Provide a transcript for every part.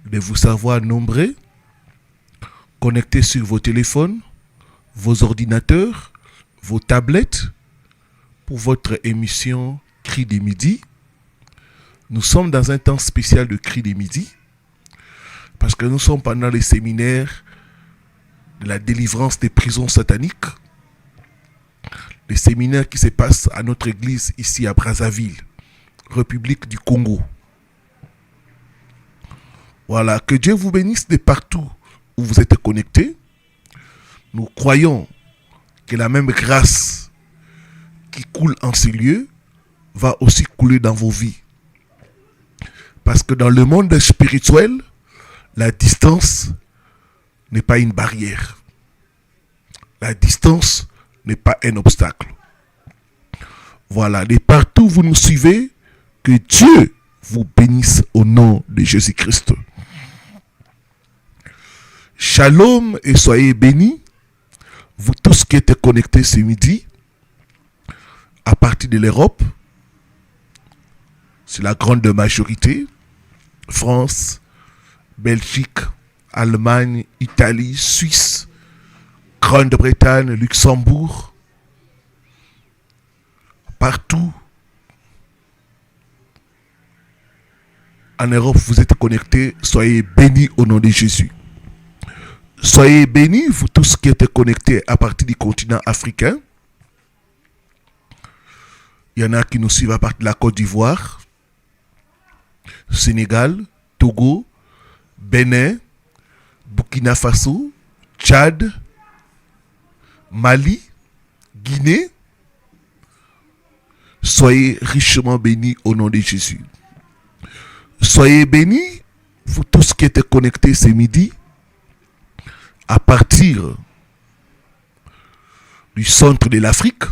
de vous savoir nombreux, connectés sur vos téléphones, vos ordinateurs, vos tablettes, pour votre émission Cri des Midi. Nous sommes dans un temps spécial de Cri des Midi, parce que nous sommes pendant les séminaires de la délivrance des prisons sataniques, les séminaires qui se passent à notre église ici à Brazzaville, République du Congo. Voilà, que Dieu vous bénisse de partout où vous êtes connectés. Nous croyons que la même grâce qui coule en ces lieux va aussi couler dans vos vies. Parce que dans le monde spirituel, la distance n'est pas une barrière. La distance n'est pas un obstacle. Voilà, de partout où vous nous suivez, que Dieu vous bénisse au nom de Jésus-Christ. Shalom et soyez bénis, vous tous qui êtes connectés ce midi, à partir de l'Europe, c'est la grande majorité, France, Belgique, Allemagne, Italie, Suisse, Grande-Bretagne, Luxembourg, partout en Europe, vous êtes connectés, soyez bénis au nom de Jésus. Soyez bénis, vous tous qui êtes connectés à partir du continent africain. Il y en a qui nous suivent à partir de la Côte d'Ivoire, Sénégal, Togo, Bénin, Burkina Faso, Tchad, Mali, Guinée. Soyez richement bénis au nom de Jésus. Soyez bénis, vous tous qui êtes connectés ce midi, à partir du centre de l'Afrique,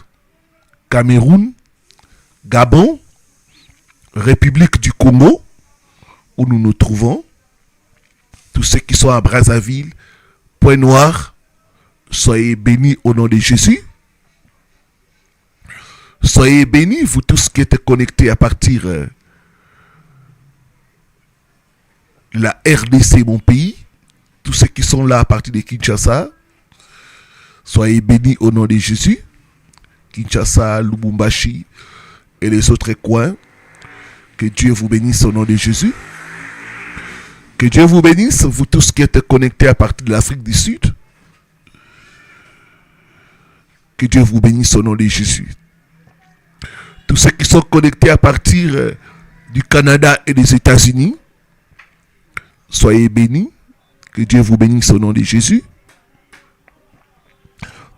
Cameroun, Gabon, République du Congo, où nous nous trouvons, tous ceux qui sont à Brazzaville, Pointe-Noire, soyez bénis au nom de Jésus. Soyez bénis, vous tous qui êtes connectés à partir de la RDC, mon pays, tous ceux qui sont là à partir de Kinshasa, soyez bénis au nom de Jésus. Kinshasa, Lubumbashi et les autres coins, que Dieu vous bénisse au nom de Jésus. Que Dieu vous bénisse, vous tous qui êtes connectés à partir de l'Afrique du Sud. Que Dieu vous bénisse au nom de Jésus. Tous ceux qui sont connectés à partir du Canada et des États-Unis, soyez bénis. Que Dieu vous bénisse au nom de Jésus.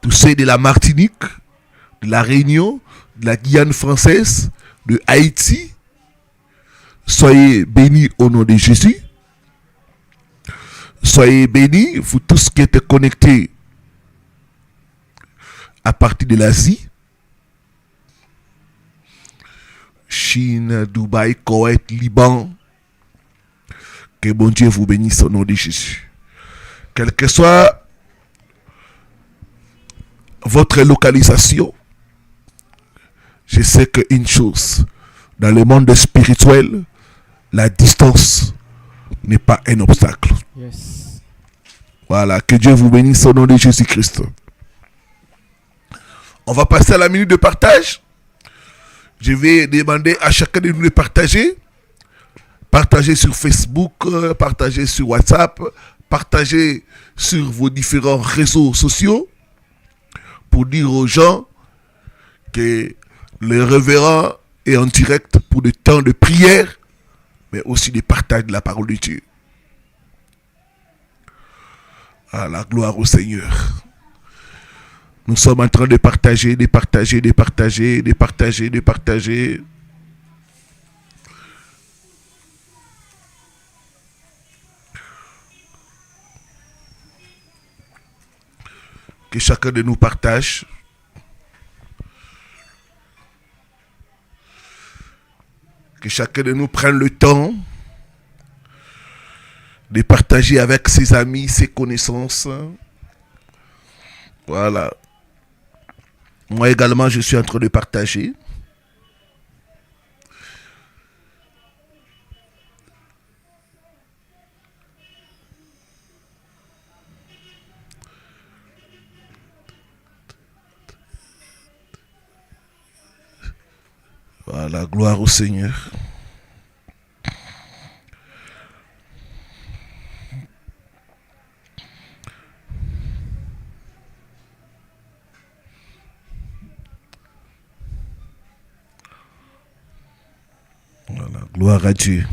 Tous ceux de la Martinique, de la Réunion, de la Guyane française, de Haïti, soyez bénis au nom de Jésus. Soyez bénis, vous tous qui êtes connectés à partir de l'Asie, Chine, Dubaï, Koweït, Liban. Que bon Dieu vous bénisse au nom de Jésus. Quelle que soit votre localisation, je sais qu'une chose, dans le monde spirituel, la distance n'est pas un obstacle. Yes. Voilà, que Dieu vous bénisse au nom de Jésus-Christ. On va passer à la minute de partage. Je vais demander à chacun de nous de partager. Partagez sur Facebook, partagez sur WhatsApp, partagez sur vos différents réseaux sociaux pour dire aux gens que le révérend est en direct pour des temps de prière, mais aussi de partage de la parole de Dieu. À la gloire au Seigneur. Nous sommes en train de partager, de partager, de partager, de partager, de partager. Que chacun de nous partage. Que chacun de nous prenne le temps de partager avec ses amis, ses connaissances. Voilà. Moi également, je suis en train de partager. Voilà, gloire au Seigneur. Voilà, gloire à Dieu.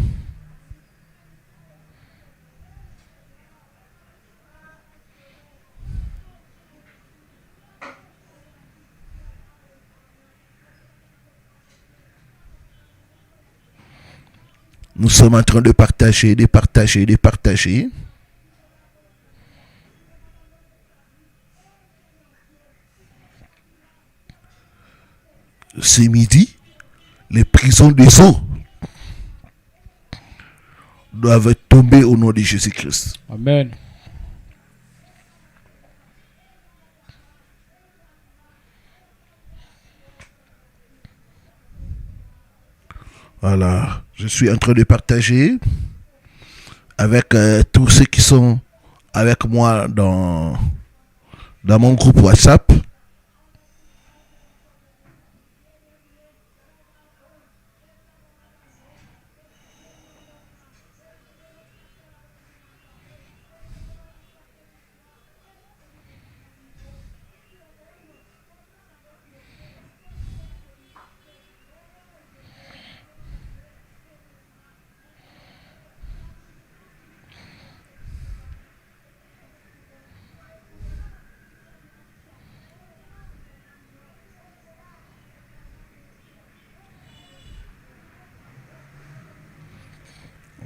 Nous sommes en train de partager, de partager, de partager. Ce midi, les prisons des eaux doivent tomber au nom de Jésus-Christ. Amen. Voilà, je suis en train de partager avec tous ceux qui sont avec moi dans mon groupe WhatsApp.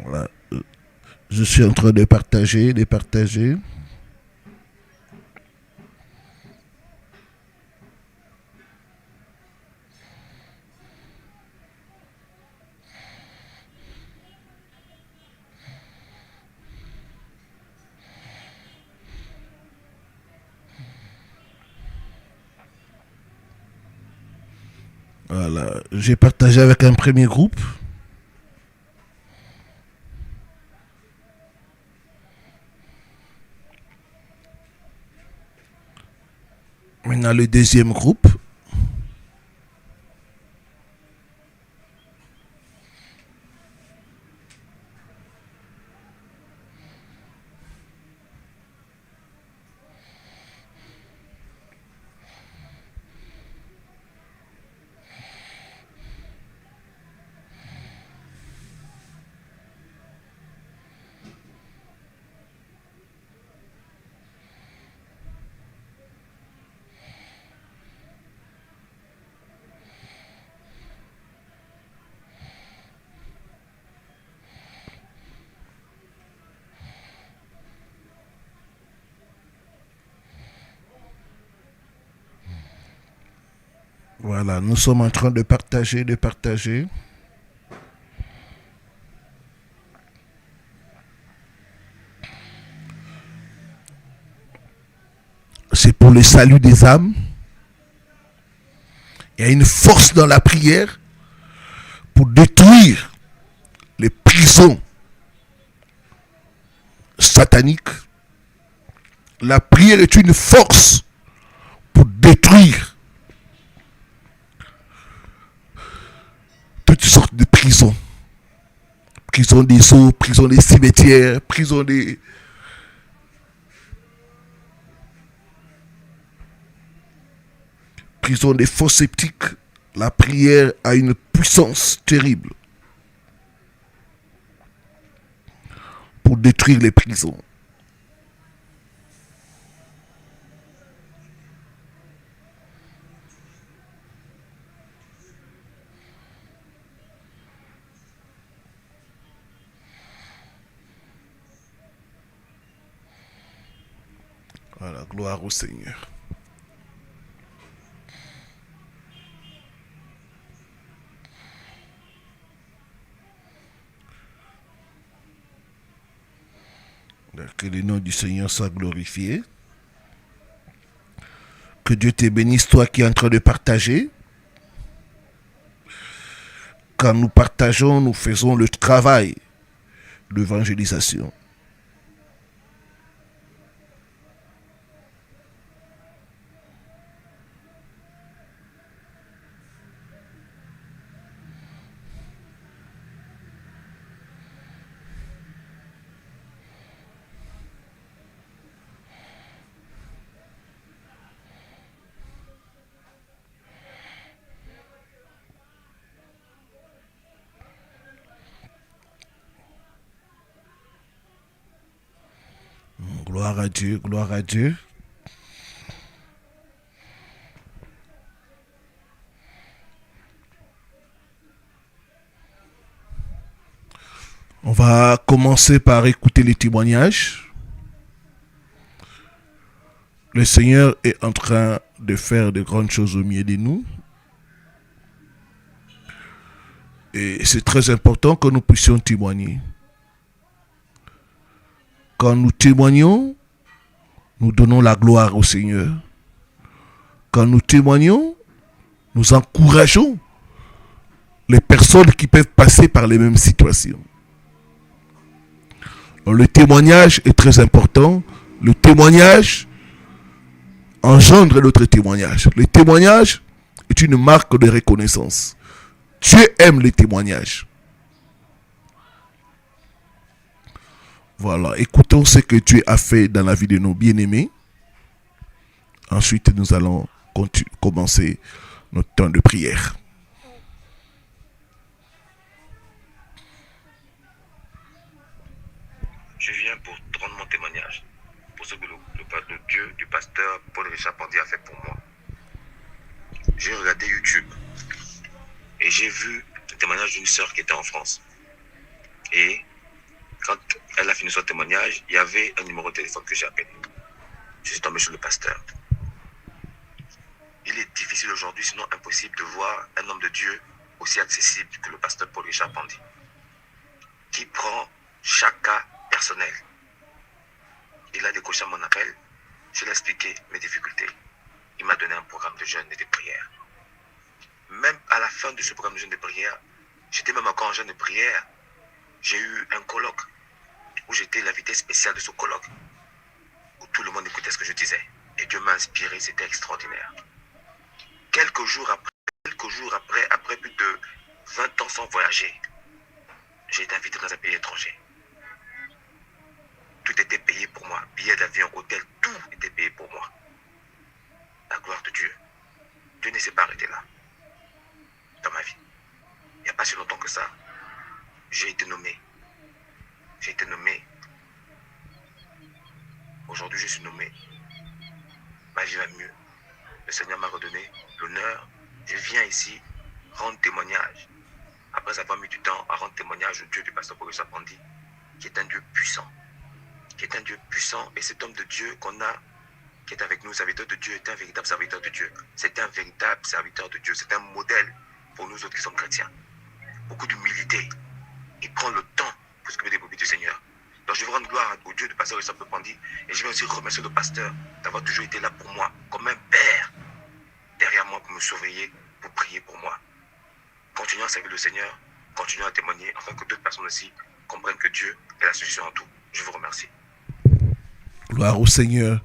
Voilà. Je suis en train de partager, de partager. Voilà, j'ai partagé avec un premier groupe. Maintenant, le deuxième groupe. Voilà, nous sommes en train de partager, de partager. C'est pour le salut des âmes. Il y a une force dans la prière pour détruire les prisons sataniques. La prière est une force pour détruire toutes sortes de prisons. Prison des eaux, prison des cimetières, prison des fosses sceptiques. La prière a une puissance terrible pour détruire les prisons. Voilà, gloire au Seigneur. Que le nom du Seigneur soit glorifié. Que Dieu te bénisse, toi qui es en train de partager. Quand nous partageons, nous faisons le travail d'évangélisation. Gloire à Dieu, gloire à Dieu. On va commencer par écouter les témoignages. Le Seigneur est en train de faire de grandes choses au milieu de nous. Et c'est très important que nous puissions témoigner. Quand nous témoignons, nous donnons la gloire au Seigneur. Quand nous témoignons, nous encourageons les personnes qui peuvent passer par les mêmes situations. Donc, le témoignage est très important. Le témoignage engendre l'autre témoignage. Le témoignage est une marque de reconnaissance. Dieu aime les témoignages. Voilà, écoutons ce que Dieu a fait dans la vie de nos bien-aimés. Ensuite, nous allons commencer notre temps de prière. Je viens pour rendre mon témoignage, pour ce que le Dieu du pasteur Paul-Richard Pandy a fait pour moi. J'ai regardé YouTube et j'ai vu le témoignage d'une sœur qui était en France. Et quand elle a fini son témoignage, il y avait un numéro de téléphone que j'ai appelé. Je suis tombé sur le pasteur. Il est difficile aujourd'hui, sinon impossible, de voir un homme de Dieu aussi accessible que le pasteur Paul-Richard Pandy, qui prend chaque cas personnel. Il a décoché mon appel, je lui ai expliqué mes difficultés. Il m'a donné un programme de jeûne et de prière. Même à la fin de ce programme de jeûne et de prière, j'étais même encore en jeûne de prière. J'ai eu un colloque où j'étais l'invité spécial de ce colloque, où tout le monde écoutait ce que je disais. Et Dieu m'a inspiré, c'était extraordinaire. Quelques jours après plus de 20 ans sans voyager, j'ai été invité dans un pays étranger. Tout était payé pour moi. Billets d'avion, hôtel, tout était payé pour moi. La gloire de Dieu. Dieu ne s'est pas arrêté là. Dans ma vie. Il n'y a pas si longtemps que ça, j'ai été nommé. J'ai été nommé. Aujourd'hui, je suis nommé. Ma vie va mieux. Le Seigneur m'a redonné l'honneur. Je viens ici rendre témoignage. Après avoir mis du temps à rendre témoignage au Dieu du pasteur Paul-Richard Pandy, qui est un Dieu puissant. Qui est un Dieu puissant. Et cet homme de Dieu qu'on a, qui est avec nous, serviteur de Dieu, est un véritable serviteur de Dieu. C'est un véritable serviteur de Dieu. C'est un modèle pour nous autres qui sommes chrétiens. Beaucoup d'humilité. Il prend le temps pour s'occuper des brebis du Seigneur. Donc je veux rendre gloire au Dieu du pasteur Richard Pandy. Et je vais aussi remercier le pasteur d'avoir toujours été là pour moi, comme un père derrière moi pour me surveiller, pour prier pour moi. Continuons à servir le Seigneur, continuons à témoigner, afin que d'autres personnes aussi comprennent que Dieu est la solution en tout. Je vous remercie. Gloire au Seigneur.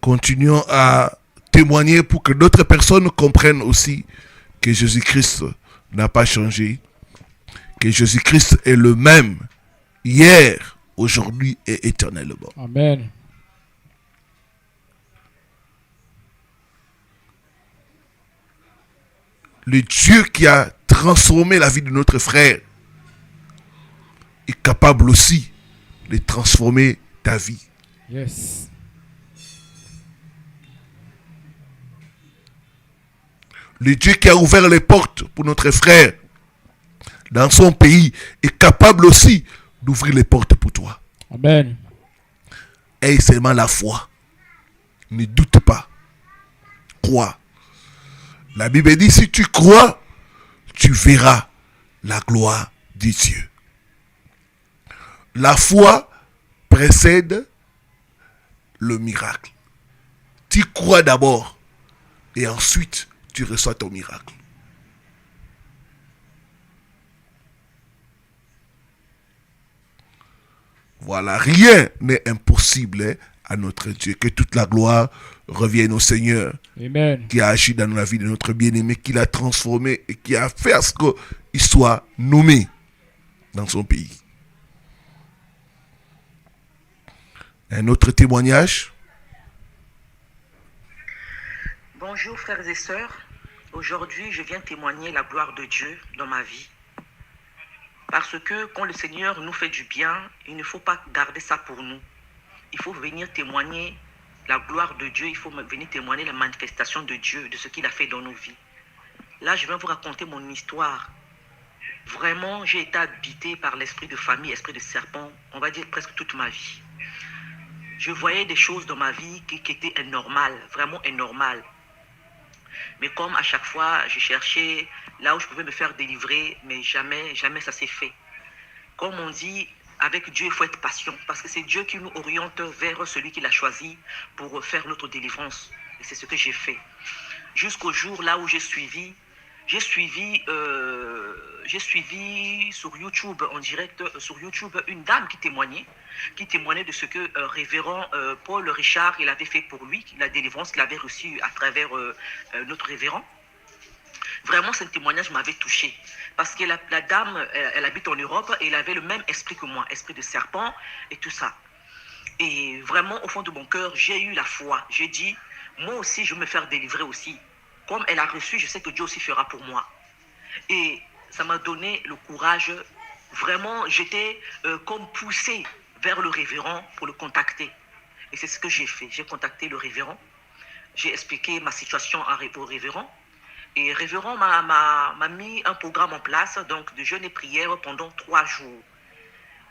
Continuons à témoigner pour que d'autres personnes comprennent aussi que Jésus-Christ n'a pas changé, que Jésus-Christ est le même hier, aujourd'hui et éternellement. Amen. Le Dieu qui a transformé la vie de notre frère est capable aussi de transformer ta vie. Yes. Le Dieu qui a ouvert les portes pour notre frère dans son pays est capable aussi d'ouvrir les portes pour toi. Amen. Aie seulement la foi. Ne doute pas. Crois. La Bible dit, si tu crois, tu verras la gloire de Dieu. La foi précède le miracle. Tu crois d'abord et ensuite tu reçois ton miracle. Voilà, rien n'est impossible à notre Dieu. Que toute la gloire revienne au Seigneur. Amen. Qui a agi dans la vie de notre bien-aimé, qui l'a transformé et qui a fait à ce qu'il soit nommé dans son pays. Un autre témoignage. Bonjour frères et sœurs. Aujourd'hui, je viens témoigner la gloire de Dieu dans ma vie. Parce que quand le Seigneur nous fait du bien, il ne faut pas garder ça pour nous. Il faut venir témoigner la gloire de Dieu, il faut venir témoigner la manifestation de Dieu, de ce qu'il a fait dans nos vies. Là, je vais vous raconter mon histoire. Vraiment, j'ai été habité par l'esprit de famille, esprit de serpent, on va dire presque toute ma vie. Je voyais des choses dans ma vie qui étaient anormales, vraiment anormales. Mais comme à chaque fois, je cherchais là où je pouvais me faire délivrer, mais jamais ça s'est fait. Comme on dit, avec Dieu, il faut être patient, parce que c'est Dieu qui nous oriente vers celui qu'il a choisi pour faire notre délivrance. Et c'est ce que j'ai fait. Jusqu'au jour là où j'ai suivi sur YouTube, en direct sur YouTube, une dame qui témoignait de ce que révérend Paul Richard, il avait fait pour lui, la délivrance qu'il avait reçue à travers notre révérend. Vraiment, ce témoignage m'avait touché. Parce que la dame, elle habite en Europe et elle avait le même esprit que moi, esprit de serpent et tout ça. Et vraiment, au fond de mon cœur, j'ai eu la foi. J'ai dit, moi aussi, je vais me faire délivrer aussi. Comme elle a reçu, je sais que Dieu aussi fera pour moi. Et ça m'a donné le courage. Vraiment, j'étais comme poussé vers le révérend pour le contacter. Et c'est ce que j'ai fait. J'ai contacté le révérend. J'ai expliqué ma situation au révérend. Et le révérend m'a mis un programme en place, donc de jeûne et prière pendant 3 jours.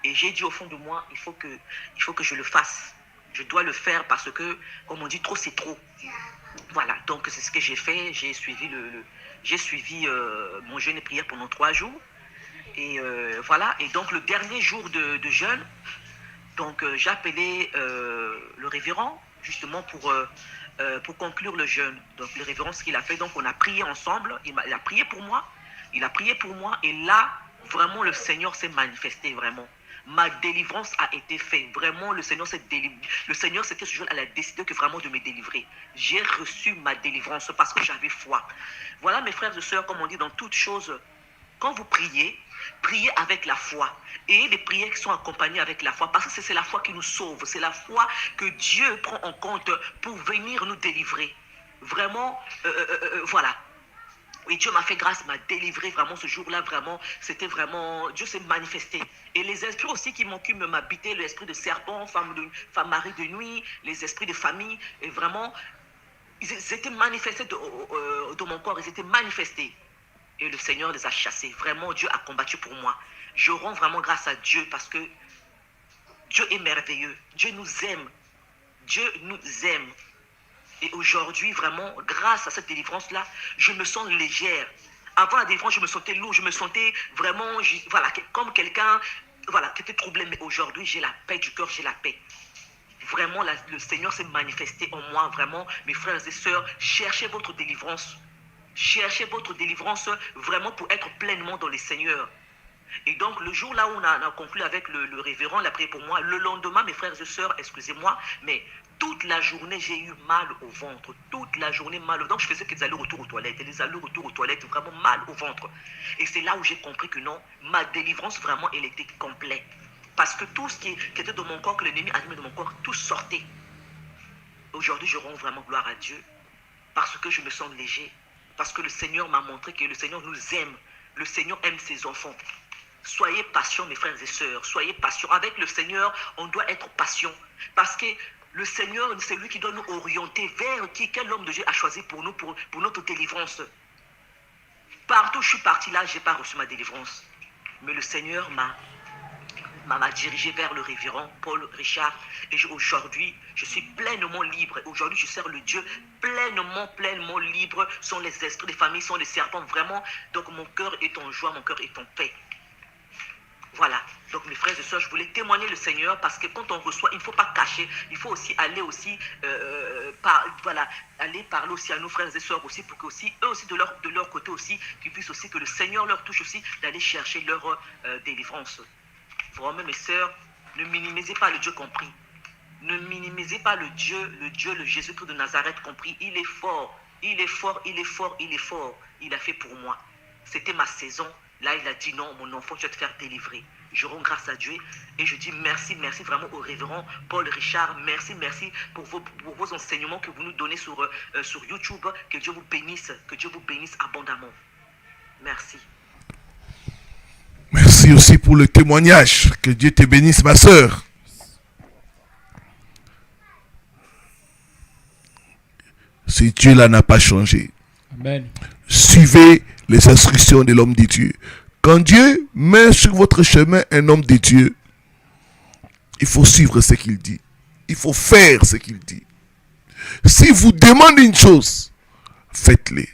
Et j'ai dit au fond de moi, il faut que je le fasse. Je dois le faire parce que, comme on dit, trop c'est trop. Voilà, donc c'est ce que j'ai fait. J'ai suivi mon jeûne et prière pendant 3 jours. Et voilà, et donc le dernier jour de jeûne, donc j'ai appelé le révérend, justement pour conclure le jeûne. Donc le révérend, ce qu'il a fait, donc on a prié ensemble, il a prié pour moi, et là, vraiment le Seigneur s'est manifesté, vraiment. Ma délivrance a été faite, vraiment le Seigneur c'était ce jour, elle a décidé que vraiment de me délivrer. J'ai reçu ma délivrance parce que j'avais foi. Voilà mes frères et sœurs, comme on dit dans toutes choses, quand vous priez, priez avec la foi. Et les prières qui sont accompagnées avec la foi, parce que c'est la foi qui nous sauve. C'est la foi que Dieu prend en compte pour venir nous délivrer. Vraiment, voilà. Et Dieu m'a fait grâce, m'a délivré vraiment ce jour-là, vraiment, c'était vraiment, Dieu s'est manifesté. Et les esprits aussi qui m'habitaient, l'esprit de serpent, femme mari de nuit, les esprits de famille, et vraiment, ils étaient manifestés dans mon corps, ils étaient manifestés. Et le Seigneur les a chassés. Vraiment, Dieu a combattu pour moi. Je rends vraiment grâce à Dieu parce que Dieu est merveilleux. Dieu nous aime. Dieu nous aime. Et aujourd'hui, vraiment, grâce à cette délivrance-là, je me sens légère. Avant la délivrance, je me sentais lourd. Je me sentais vraiment, voilà, comme quelqu'un, voilà, qui était troublé. Mais aujourd'hui, j'ai la paix du cœur, j'ai la paix. Vraiment, le Seigneur s'est manifesté en moi. Vraiment, mes frères et sœurs, cherchez votre délivrance. Cherchez votre délivrance vraiment pour être pleinement dans le Seigneur. Et donc, le jour là où on a conclu avec le révérend, il a prié pour moi. Le lendemain, mes frères et sœurs, excusez-moi, mais toute la journée, j'ai eu mal au ventre. Toute la journée, mal au ventre. Donc, je faisais des allers-retours aux toilettes. Et les allers-retours aux toilettes, vraiment mal au ventre. Et c'est là où j'ai compris que non, ma délivrance, vraiment, elle était complète. Parce que tout ce qui était dans mon corps, que l'ennemi a mis dans mon corps, tout sortait. Aujourd'hui, je rends vraiment gloire à Dieu. Parce que je me sens léger. Parce que le Seigneur m'a montré que le Seigneur nous aime. Le Seigneur aime ses enfants. Soyez patients, mes frères et sœurs. Soyez patients. Avec le Seigneur, on doit être patient. Parce que le Seigneur, c'est lui qui doit nous orienter vers quel homme de Dieu a choisi pour nous, pour notre délivrance. Partout où je suis parti là, je n'ai pas reçu ma délivrance. Mais le Seigneur m'a dirigé vers le révérend Paul Richard. Et aujourd'hui, je suis pleinement libre. Aujourd'hui, je sers le Dieu pleinement libre. Sont les esprits des familles, sont les serpents, vraiment. Donc, mon cœur est en joie, mon cœur est en paix. Voilà. Donc, mes frères et sœurs, je voulais témoigner le Seigneur parce que quand on reçoit, il ne faut pas cacher. Il faut aussi aller aussi, aller parler aussi à nos frères et sœurs aussi pour qu'eux aussi, de leur côté aussi, qu'ils puissent aussi, que le Seigneur leur touche aussi, d'aller chercher leur délivrance. Vraiment, mes sœurs, ne minimisez pas le Dieu compris. Ne minimisez pas le Jésus-Christ de Nazareth compris. Il est fort, il est fort. Il a fait pour moi. C'était ma saison. Là, il a dit non, mon enfant, je vais te faire délivrer. Je rends grâce à Dieu et je dis merci vraiment au révérend Paul Richard. Merci pour vos enseignements que vous nous donnez sur YouTube. Que Dieu vous bénisse abondamment. Merci. Merci. Merci aussi pour le témoignage. Que Dieu te bénisse, ma sœur. Ce Dieu-là n'a pas changé. Amen. Suivez les instructions de l'homme de Dieu. Quand Dieu met sur votre chemin un homme de Dieu, il faut suivre ce qu'il dit. Il faut faire ce qu'il dit. Si vous demandez une chose, faites-le.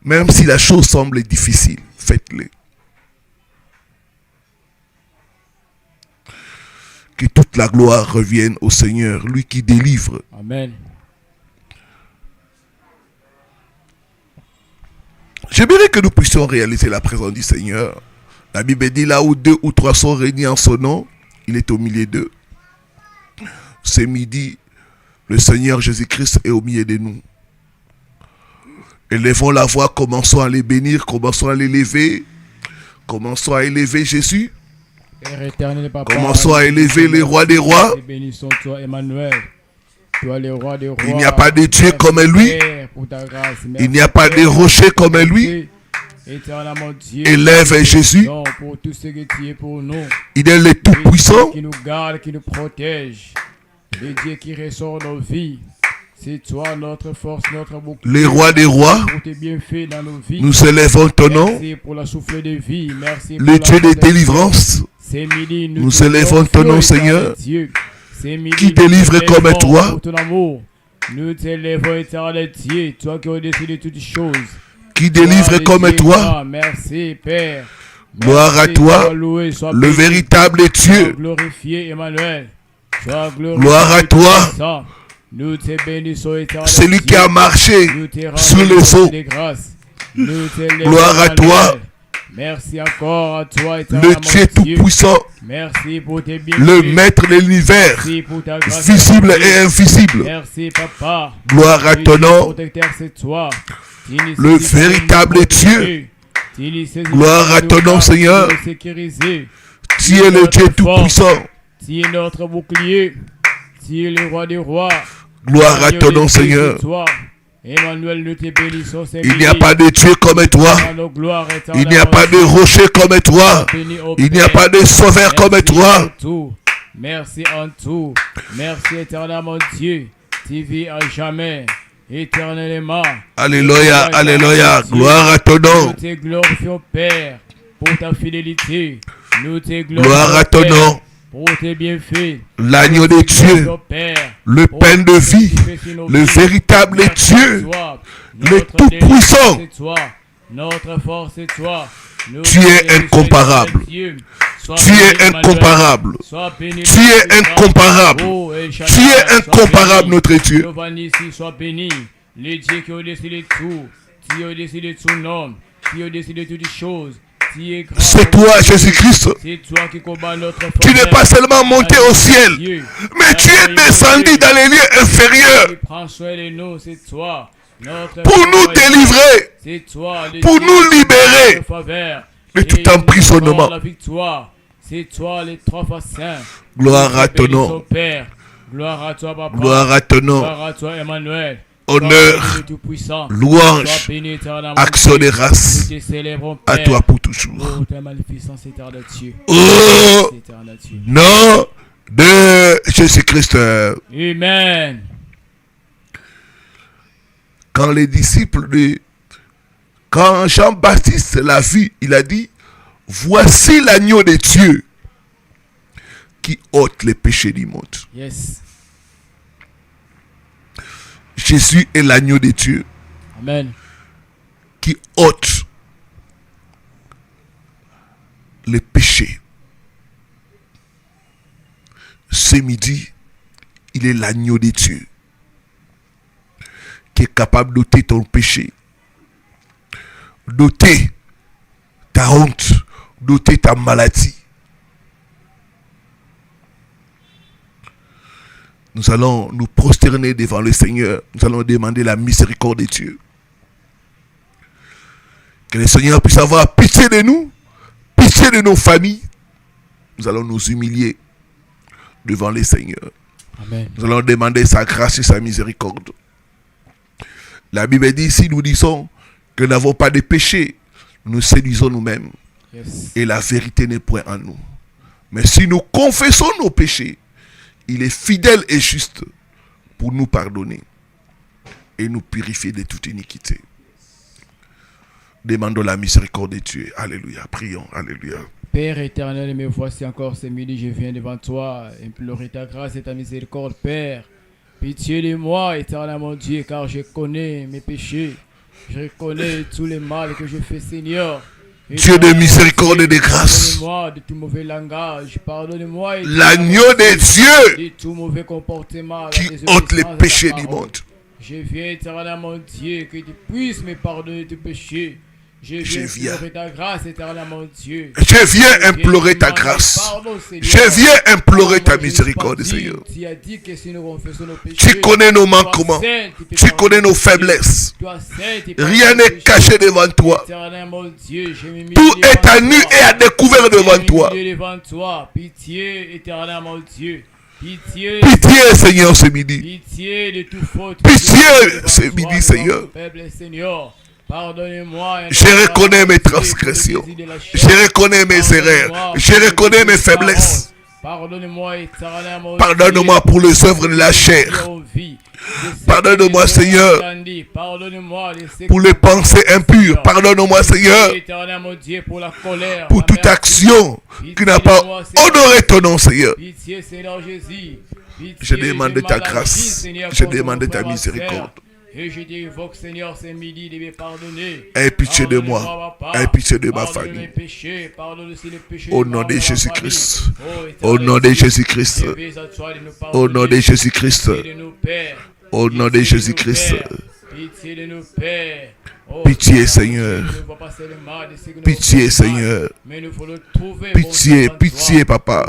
Même si la chose semble difficile, faites-le. Que toute la gloire revienne au Seigneur, lui qui délivre. Amen. J'aimerais que nous puissions réaliser la présence du Seigneur. La Bible dit là où 2 ou 3 sont réunis en son nom, il est au milieu d'eux. Ce midi, le Seigneur Jésus-Christ est au milieu de nous. Élevons la voix, commençons à les bénir, commençons à l'élever. Commençons à élever Jésus. Père éternel, Papa, Commençons à élever les rois des rois. Bénissons toi, Emmanuel. Toi, le roi des rois. Il n'y a pas de Dieu comme lui. Il n'y a pas de rocher comme lui. Éternellement Dieu, Élève Jésus. pour tout ce que tu es pour nous. Il est le Tout-Puissant. Qui nous garde, qui nous protège. Le Dieu qui ressort nos vies. C'est toi notre force, notre bouclier. Les rois des rois. Pour tes bienfaits dans nos vies. Nous élevons ton nom. Merci pour la souffle de vie. Merci le Dieu de délivrance. Midi, nous élevons ton nom, Seigneur. Midi, qui délivre comme toi. Nous t'élèvons, éternel Dieu, toi qui as décidé toutes choses. Qui délivre comme toi. Merci, Père. Gloire à toi, loué, le véritable Dieu. Glorifié, Emmanuel. Gloire à toi. Nous te bénissons, éternel. Celui qui a marché sur les eaux. Gloire à toi. Merci encore à toi, éternel. Le Dieu tout-puissant. Merci pour tes bienfaits. Le maître de l'univers. Visible et invisible. Merci, Papa. Gloire à ton nom. Le véritable Dieu. Gloire à ton nom, Seigneur. Tu es le Dieu tout-puissant. Tu es notre bouclier. Tu es le roi des rois. Gloire à ton nom, Seigneur. Emmanuel, nous te bénissons. Il n'y a pas de Dieu comme toi. Il n'y a pas de rocher comme toi. Il n'y a pas de sauveur comme toi. Merci en tout. Merci éternellement Dieu. Tu vis à jamais. Éternellement. Alléluia, alléluia. Gloire à ton nom. Nous te glorifions, Père, pour ta fidélité. Nous te glorifions, gloire à ton nom. Pour tes bienfaits. L'agneau de Dieu, le pain de vie, le véritable Dieu, le tout-puissant. Notre force est toi. Tu es incomparable. Tu es incomparable. Tu es incomparable. Tu es incomparable, notre Dieu. Soit béni. Le Dieu qui a décidé tout. Qui a décidé tout nom. Qui a décidé toutes les choses. C'est toi, Jésus-Christ. Tu n'es pas seulement monté au ciel, mais tu es descendu dans les lieux inférieurs pour nous délivrer, pour nous libérer de tout emprisonnement. Gloire à ton nom. Gloire à ton nom. Honneur, louange, action de grâce à toi pour toujours. Au nom de Jésus-Christ. Amen. Quand les disciples quand Jean-Baptiste l'a vu, il a dit, voici l'agneau de Dieu qui ôte les péchés du monde. Yes. Jésus est l'agneau de Dieu. Amen. Qui ôte les péchés. Ce midi, il est l'agneau de Dieu qui est capable d'ôter ton péché, d'ôter ta honte, d'ôter ta maladie. Nous allons nous prosterner devant le Seigneur. Nous allons demander la miséricorde de Dieu. Que le Seigneur puisse avoir pitié de nous, pitié de nos familles. Nous allons nous humilier devant le Seigneur. Amen. Nous allons demander sa grâce et sa miséricorde. La Bible dit, si nous disons que nous n'avons pas de péché, nous séduisons nous-mêmes Yes. et la vérité n'est point en nous. Mais si nous confessons nos péchés, il est fidèle et juste pour nous pardonner et nous purifier de toute iniquité. Demandons la miséricorde de Dieu. Alléluia. Prions. Alléluia. Père éternel, me voici encore ce midi, je viens devant toi, implorer ta grâce et ta miséricorde, Père. Pitié de moi, éternel mon Dieu, car je connais mes péchés. Je reconnais tous les mal que je fais, Seigneur. Dieu de miséricorde et de grâce. Pardonne-moi de tout mauvais langage. Pardonne-moi L'agneau de Dieu de tout mauvais comportement. qui ôte les péchés du monde. Je viens, éternel mon Dieu, que tu puisses me pardonner tes péchés. Je viens implorer ta grâce, éternel mon Dieu. Je viens implorer ta grâce. Je viens implorer ta miséricorde, Seigneur. Tu as dit que si nous confessons nos péchés, Tu connais nos manquements. Tu connais nos faiblesses. Rien n'est caché devant toi. Tout est à nu et à découvert devant toi. Pitié, éternel mon Dieu. Pitié, Seigneur, ce midi. Pitié de toute faute. Pitié ce midi, Seigneur. Pardonnez-moi. Je reconnais mes transgressions. Je reconnais mes erreurs. Je reconnais mes faiblesses. Pardonne-moi, éternellement. Pardonne-moi pour les œuvres de la chair. Pardonne-moi, Seigneur, pour les pensées impures. Pardonne-moi, Seigneur, pour toute action qui n'a pas honoré ton nom, Seigneur. Je demande ta grâce. Je demande ta miséricorde. Et je t'invoque, Seigneur, ce midi de me pardonner. Aie pitié de moi. Aie pitié de ma famille. Au nom de Jésus-Christ. Au nom de Jésus-Christ. Au nom de Jésus-Christ. Au nom de Jésus-Christ. Pitié, Seigneur. Pitié, Seigneur. Pitié, pitié, Papa.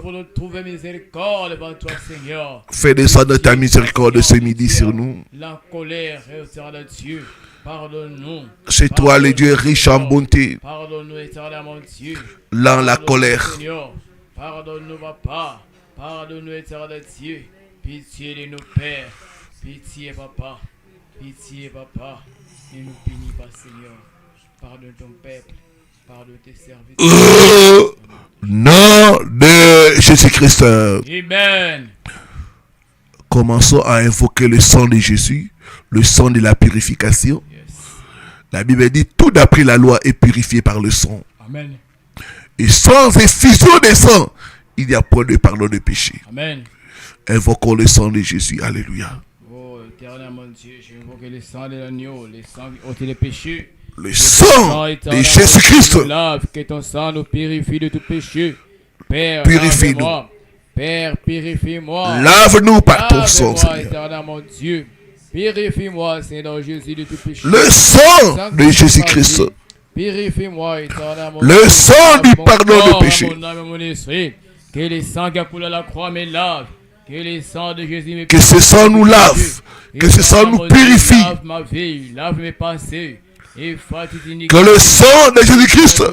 Fais descendre ta miséricorde ce midi sur nous. C'est toi le Dieu riche en bonté. Lent la colère. Pardonne-nous, Papa. Pardonne-nous, éternel Dieu. Pitié de nos pères. Pitié, Papa. Pitié, Papa. Ne nous bénis pas, Seigneur. Pardonne ton peuple. Pardonne tes serviteurs. Nom de Jésus-Christ. Amen. Commençons à invoquer le sang de Jésus, le sang de la purification. Yes. La Bible dit tout d'après la loi est purifié par le sang. Amen. Et sans effusion de sang, il n'y a point de pardon de péché. Amen. Invoquons le sang de Jésus. Alléluia. Oh, éternel mon Dieu, j'invoque le sang de l'agneau, le sang qui ôte les péchés. Le sang de Jésus-Christ. Lave, que ton sang nous purifie de tout péché. Père, purifie-nous. Père, purifie-moi. Lave-nous par ton sang, Seigneur. Seigneur. Éternel mon Dieu. Purifie-moi, Seigneur Jésus, de tout péché. Le sang de Jésus-Christ. Purifie-moi, éternel mon Le sang du pardon de péché. Mon âme et mon esprit. Que le sang qui a coulé à la croix me lave. Que le sang de Jésus me Que ce sang nous lave. Que ce sang nous purifie. Lave ma vie, lave mes pensées. Que le sang de Jésus-Christ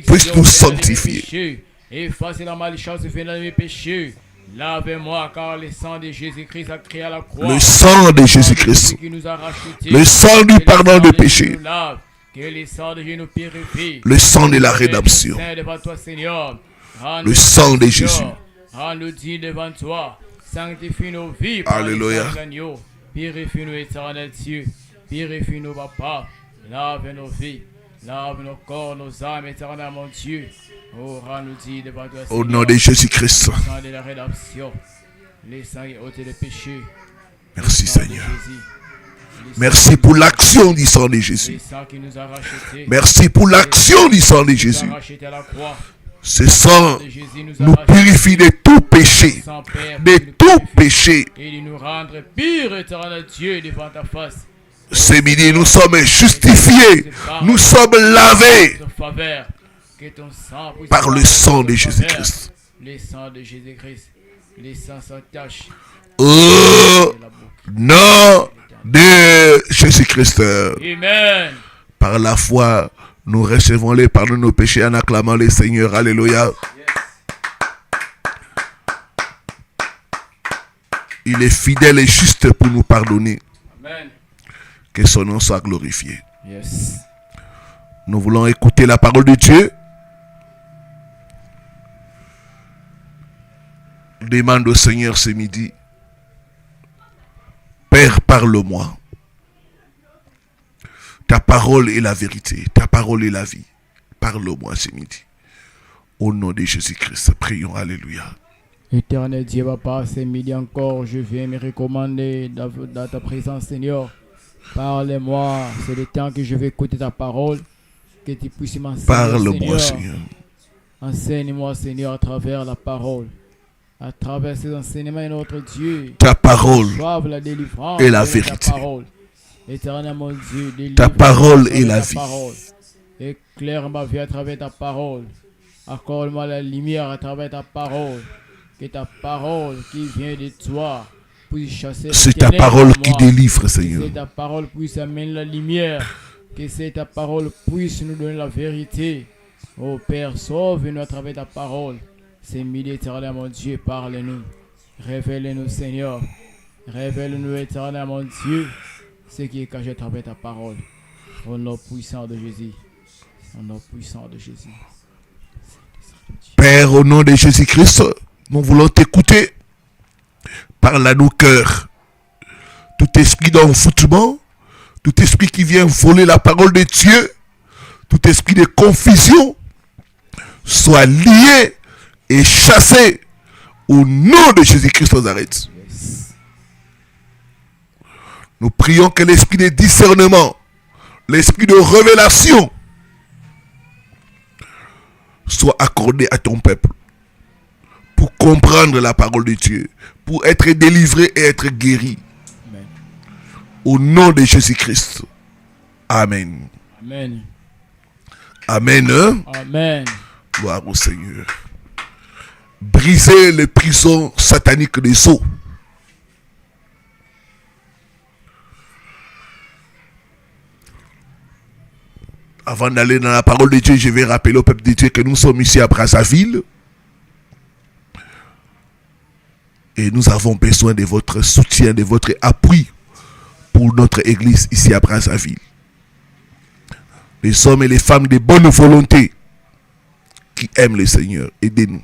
puisse nous sanctifier. Efface la malchance venant de mes péchés. Lave-moi car le sang de Jésus-Christ a créé à la croix. Le sang de Jésus-Christ. Le sang du pardon de péché. Que le sang de Jésus nous purifie. Le sang de la rédemption. Le sang de Jésus. Rends-nous dignes devant toi. Sanctifie nos vies. Alléluia. Purifie-nous, éternel Dieu. Purifie-nous, Papa. Lave nos vies. Lave nos corps, nos âmes, éternel mon Dieu. Oh, rends-nous dignes devant toi. Au nom de Jésus-Christ. Le sang de la rédemption. Les sangs et ôter les péchés. Merci, Seigneur. Merci pour l'action du sang de Jésus. Merci pour l'action du sang de Jésus. Ce sang nous purifie de tout péché. De tout péché. Et nous rendre pire, éternel Dieu, devant ta face. Ce midi, nous sommes justifiés. Nous sommes lavés par le sang de Jésus-Christ. Le sang de Jésus-Christ. Le sang sans tache. Au nom de Jésus-Christ. Amen. Par la foi, nous recevons les pardons de nos péchés en acclamant le Seigneur. Alléluia. Il est fidèle et juste pour nous pardonner. Amen. Que son nom soit glorifié. Yes. Nous voulons écouter la parole de Dieu. Demande au Seigneur ce midi. Père, parle-moi. Ta parole est la vérité. Ta parole est la vie. Parle-moi ce midi. Au nom de Jésus-Christ, prions. Alléluia. Éternel Dieu, Papa, ce midi encore, je viens me recommander dans ta présence, Seigneur. Parle-moi, c'est le temps que je vais écouter ta parole. Que tu puisses m'enseigner, Parle-moi, Seigneur. Enseigne-moi, Seigneur, à travers la parole. À travers ces enseignements, notre Dieu. Ta parole La délivrance est la vérité. Éternel mon Dieu, ta parole est la vie. Éclaire ma vie à travers ta parole. Accorde-moi la lumière à travers ta parole. Que ta parole qui vient de toi puisse chasser. C'est ta parole qui délivre, Seigneur. Que ta parole puisse amener la lumière. Que cette ta parole puisse nous donner la vérité. Oh Père, sauve-nous à travers ta parole. C'est midi, éternel mon Dieu, parle-nous. Révèle-nous, Seigneur. Révèle-nous, éternel mon Dieu, ce qui est caché à travers ta parole. Au nom puissant de Jésus. Au nom puissant de Jésus. Père, au nom de Jésus-Christ, nous voulons t'écouter. Parle à nos cœurs. Tout esprit d'envoûtement, tout esprit qui vient voler la parole de Dieu, tout esprit de confusion, soit lié et chassé au nom de Jésus-Christ de Nazareth. Nous prions que l'esprit de discernement, l'esprit de révélation soit accordé à ton peuple pour comprendre la parole de Dieu, pour être délivré et être guéri. Amen. Au nom de Jésus-Christ. Amen. Amen. Amen. Amen. Gloire au Seigneur. Briser les prisons sataniques des sceaux. Avant d'aller dans la parole de Dieu, je vais rappeler au peuple de Dieu que nous sommes ici à Brazzaville. Et nous avons besoin de votre soutien, de votre appui pour notre église ici à Brazzaville. Les hommes et les femmes de bonne volonté qui aiment le Seigneur, aidez-nous.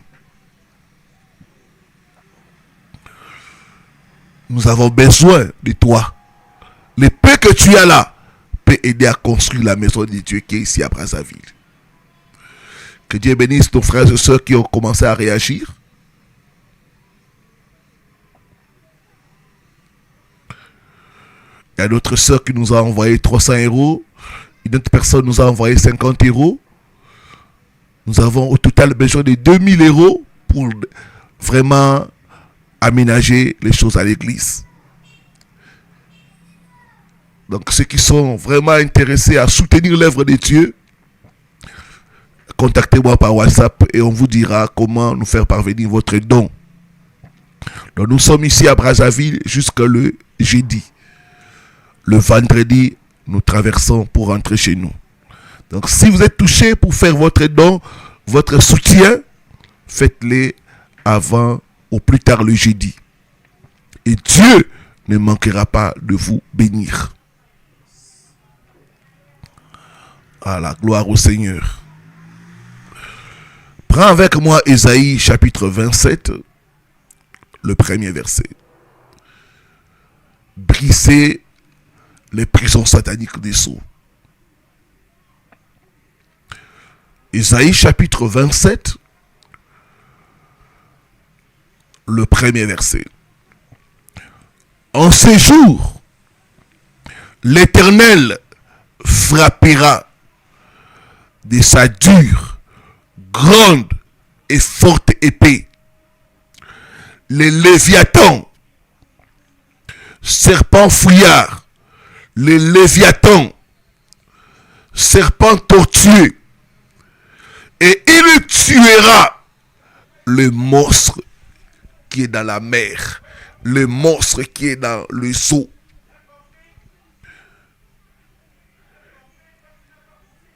Nous avons besoin de toi. Le peu que tu as là peut aider à construire la maison de Dieu qui est ici à Brazzaville. Que Dieu bénisse nos frères et sœurs qui ont commencé à réagir. Il y a d'autres sœurs qui nous ont envoyé 300 €. Une autre personne nous a envoyé 50 €. Nous avons au total besoin de 2000 € pour vraiment aménager les choses à l'église. Donc ceux qui sont vraiment intéressés à soutenir l'œuvre de Dieu, contactez-moi par WhatsApp et on vous dira comment nous faire parvenir votre don. Donc nous sommes ici à Brazzaville jusqu'à le jeudi. Le vendredi, nous traversons pour rentrer chez nous. Donc si vous êtes touché pour faire votre don, votre soutien, faites-le avant ou plus tard le jeudi. Et Dieu ne manquera pas de vous bénir. Voilà, gloire au Seigneur. Prends avec moi Ésaïe chapitre 27, le premier verset. Briser les prisons sataniques des sceaux. Ésaïe chapitre 27, le premier verset. En ces jours, l'Éternel frappera de sa dure, grande et forte épée les Léviathans, serpents fouillards, les Léviathans, serpents tortueux, et il tuera le monstre qui est dans la mer, le monstre qui est dans le seau.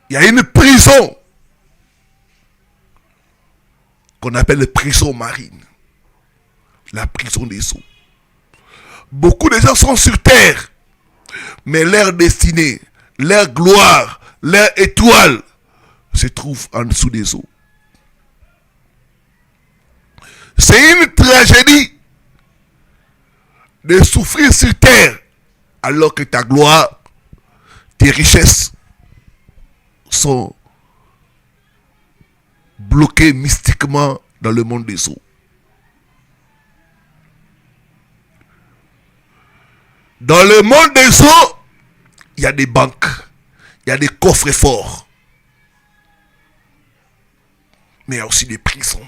Il y a une prison qu'on appelle la prison marine, la prison des seaux. Beaucoup de gens sont sur terre, mais leur destinée, leur gloire, leur étoile se trouve en dessous des eaux. C'est une tragédie de souffrir sur terre alors que ta gloire, tes richesses sont bloquées mystiquement dans le monde des eaux. Dans le monde des eaux, il y a des banques, il y a des coffres forts, mais il y a aussi des prisons.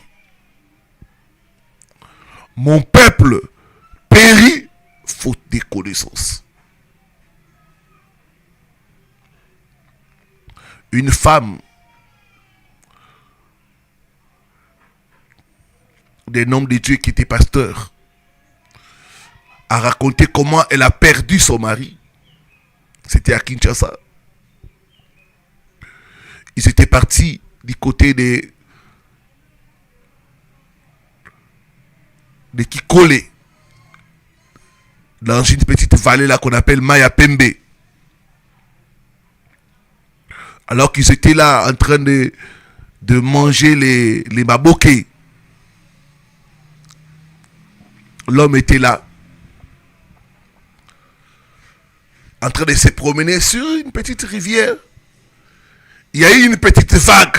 Mon peuple périt faute de connaissances. Une femme d'un homme de Dieu qui était pasteur a raconté comment elle a perdu son mari. C'était à Kinshasa. Ils étaient partis du côté de Kikole, dans une petite vallée là qu'on appelle Maya Pembe. Alors qu'ils étaient là en train de manger les maboké. L'homme était là, en train de se promener sur une petite rivière. Il y a eu une petite vague.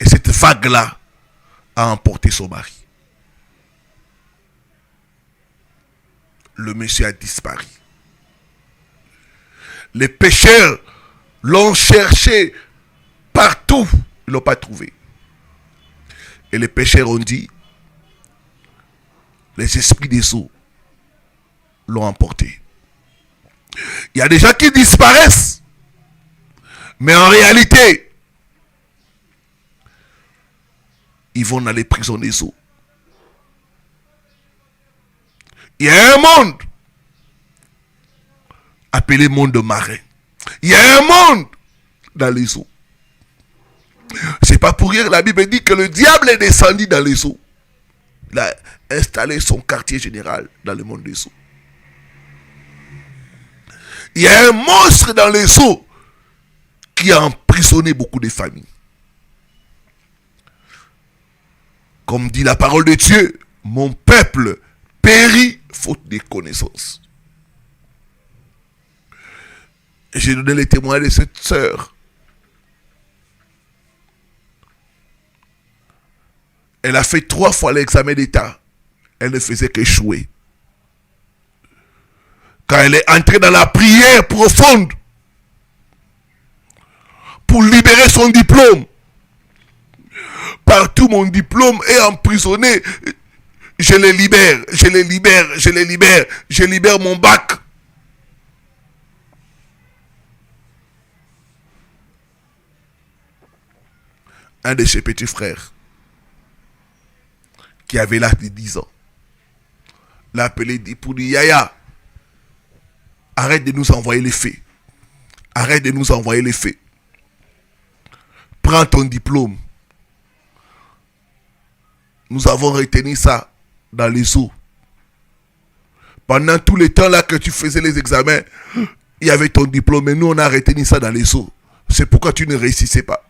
Et cette vague-là a emporté son mari. Le monsieur a disparu. Les pêcheurs l'ont cherché partout. Ils ne l'ont pas trouvé. Et les pêcheurs ont dit, les esprits des eaux l'ont emporté. Il y a des gens qui disparaissent. Mais en réalité, ils vont dans les prisons des eaux. Il y a un monde appelé monde marin. Il y a un monde dans les eaux. C'est pas pour rien que la Bible dit que le diable est descendu dans les eaux. Il a installé son quartier général dans le monde des eaux. Il y a un monstre dans les eaux qui a emprisonné beaucoup de familles. Comme dit la parole de Dieu, mon peuple périt faute de connaissances. J'ai donné les témoins de cette sœur. Elle a fait 3 fois l'examen d'État. Elle ne faisait qu'échouer. Quand elle est entrée dans la prière profonde pour libérer son diplôme, partout mon diplôme est emprisonné, je les libère, je les libère, je les libère, je libère mon bac. Un de ses petits frères, qui avait l'âge de 10 ans, l'a appelé pour dire, Yaya, arrête de nous envoyer les faits. Arrête de nous envoyer les faits. Prends ton diplôme. Nous avons retenu ça dans les eaux. Pendant tout le temps là que tu faisais les examens, il y avait ton diplôme, mais nous on a retenu ça dans les eaux. C'est pourquoi tu ne réussissais pas.